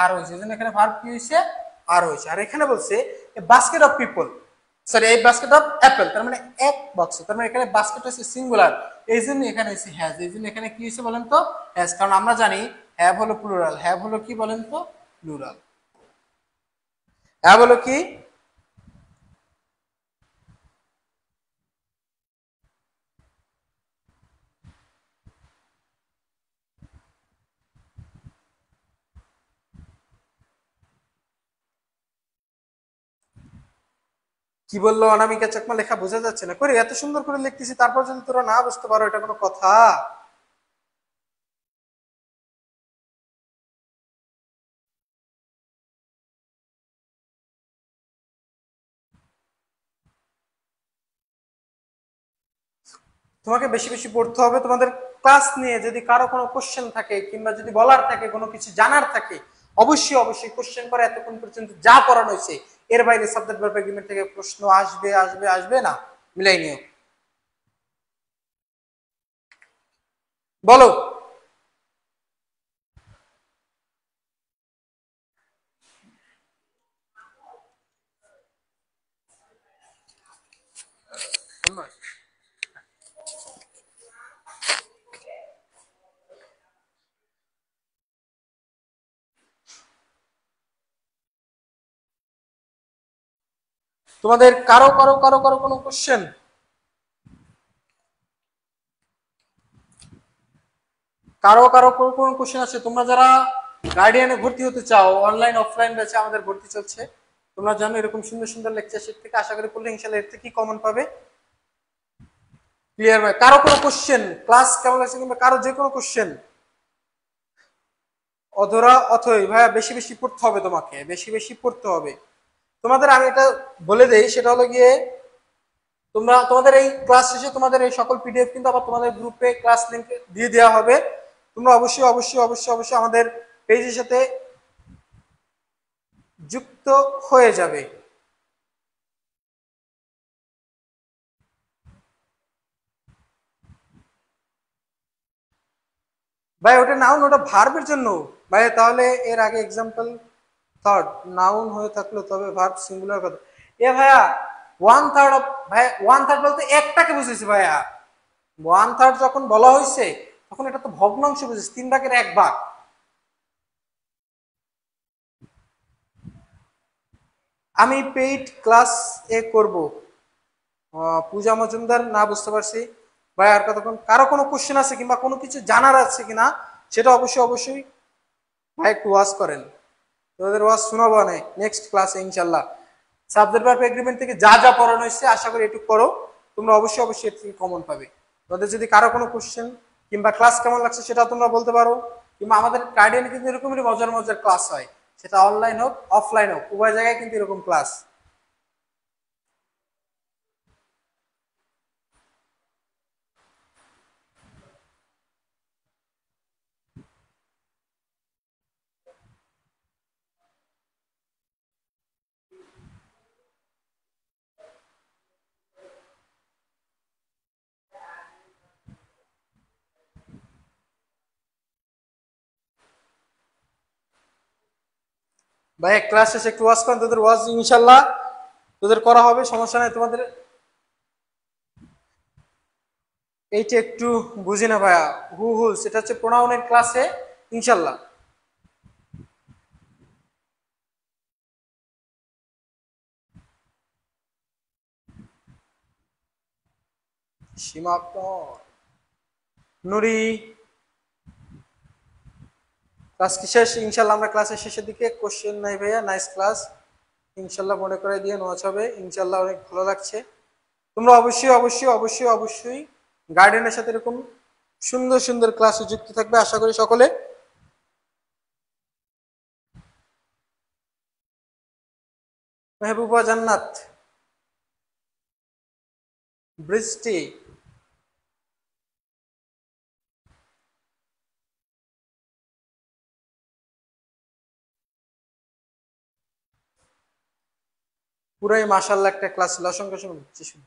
আর হয়েছে। এই জন্য এখানে ভার্ব কি হয়েছে? আর হয়েছে। আর এখানে বলছে a basket of people, sorry এই বাস্কেট অফ অ্যাপেল, তার মানে এক বক্স। তার মানে এখানে বাস্কেট হচ্ছে সিঙ্গুলার, এই জন্য এখানে হচ্ছে হ্যাজ। এই জন্য এখানে কি হয়েছে বলেন তো, হ্যাজ। কারণ আমরা জানি হ্যাভ হলো প্লুরাল, হ্যাভ হলো কি বলেন তো, প্লুরাল। হ্যাভ হলো কি, কি বললো অনামিকা চাকমা, লেখা বোঝা যাচ্ছে না। করে এত সুন্দর করে লিখতেছি, তারপর যদি তোরা না বুঝতে পারো, এটা কোনো কথা? তোমাকে বেশি বেশি পড়তে হবে। তোমাদের ক্লাস নিয়ে যদি কারো কোনো কোশ্চেন থাকে, কিংবা যদি বলার থাকে, কোনো কিছু জানার থাকে, অবশ্যই অবশ্যই কোশ্চেন করে। এতক্ষণ পর্যন্ত যা পড়ানো হয়েছে এর বাইরে সাবজেক্ট ভার্ব এগ্রিমেন্ট থেকে প্রশ্ন আসবে আসবে আসবে না, মিলাই নিও। বলো। তোমাদের কারো কারো কারো কারো কোনো কোশ্চেন? কারো কারো কোন কোশ্চেন আছে? তোমরা যারা গার্ডিয়ানে ভর্তি হতে চাও, অনলাইন অফলাইন ব্যাচে আমাদের ভর্তি চলছে। তোমরা জানো এরকম সুন্দর সুন্দর লেকচার শিট থেকে আশা করি পড়লে ইনশাআল্লাহ এর থেকে কি কমন পাবে। ক্লিয়ার ভাই? কারো কোনো কোশ্চেন, ক্লাস কেমন লাগছে, কিংবা কারো যে কোনো কোশ্চেন? অধরা অথই ভাইয়া, বেশি বেশি পড়তে হবে, তোমাকে বেশি বেশি পড়তে হবে। তোমাদের আমি এটা বলে দেই, সেটা হলো গিয়ে, তোমরা তোমাদের এই ক্লাস শেষে তোমাদের এই সকল পিডিএফ কিন্তু আবার তোমাদের গ্রুপে ক্লাস লিংক দিয়ে দেওয়া হবে। তোমরা অবশ্যই অবশ্যই অবশ্যই অবশ্যই আমাদের পেজের সাথে যুক্ত হয়ে যাবে। ভাই ওটা নাউন, ওটা ভার্বের জন্য ভাই। তাহলে এর আগে এক্সাম্পল থার্ড নাউন হয়ে থাকলো তবে ভার্ব সিঙ্গুলার কথা। এ ভাইয়া ওয়ান থার্ড অফ, ভাই ওয়ান থার্ড বলতে একটাকে বুঝেছি ভাইয়া। ওয়ান থার্ড যখন বলা হয়েছে তখন এটা তো ভগ্নাংশ বুঝেছি, 3 ভাগের 1 ভাগ। আমি পেইড ক্লাস করব। পূজা মজুমদার, না বুঝতে পারছি ভাই। আর কতক্ষণ কারো কোনো কোশ্চেন আছে কিংবা কোনো কিছু জানার আছে কিনা সেটা অবশ্যই অবশ্যই ভাই একটু ওয়াচ করেন। তোদের ওয়াচ শোনাবো না নেক্সট ক্লাসে ইনশাল্লাহ। সাবজেক্ট ভার্ব এগ্রিমেন্ট থেকে যা যা পড়ানো হয়েছে আশা করি একটু করো, তোমরা অবশ্যই অবশ্যই এর থেকে কমন পাবে। তোদের যদি কারো কোনো কোশ্চেন কিংবা ক্লাস কেমন লাগছে সেটা তোমরা বলতে পারো, কিংবা আমাদের গার্ডিয়ানে কিন্তু এরকমই মজার মজার ক্লাস হয়, সেটা অনলাইন হোক অফলাইন হোক উভয় জায়গায় কিন্তু এরকম ক্লাস। ভাই ক্লাস শেষে একটু ওয়াচ করেন, তোদের ওয়াচ ইনশাল্লাহ তোদের করা হবে, সমস্যা নাই তোমাদের। এইটা একটু বুঝি না ভাইয়া, হু হু সেটা হচ্ছে প্রোনাউনের ক্লাসে ইনশাল্লাহ। সীমা নুরি, ক্লাস কি শেষ? ইনশাল্লাহ আমরা ক্লাসের শেষের দিকে, কোশ্চেন নাই ভাইয়া, নাইস ক্লাস ইনশাল্লাহ, মনে করে দিয়ে নোয়াচ হবে ইনশাল্লাহ, অনেক ভালো লাগছে। তোমরা অবশ্যই অবশ্যই অবশ্যই অবশ্যই গার্ডেনের সাথে এরকম সুন্দর সুন্দর ক্লাসে যুক্ত থাকবে আশা করি সকলে। মেহবুবা জান্নাত, বৃষ্টি, পুরাই মাশাআল্লাহ একটা ক্লাস ছিল, অসংখ্য শুভেচ্ছা।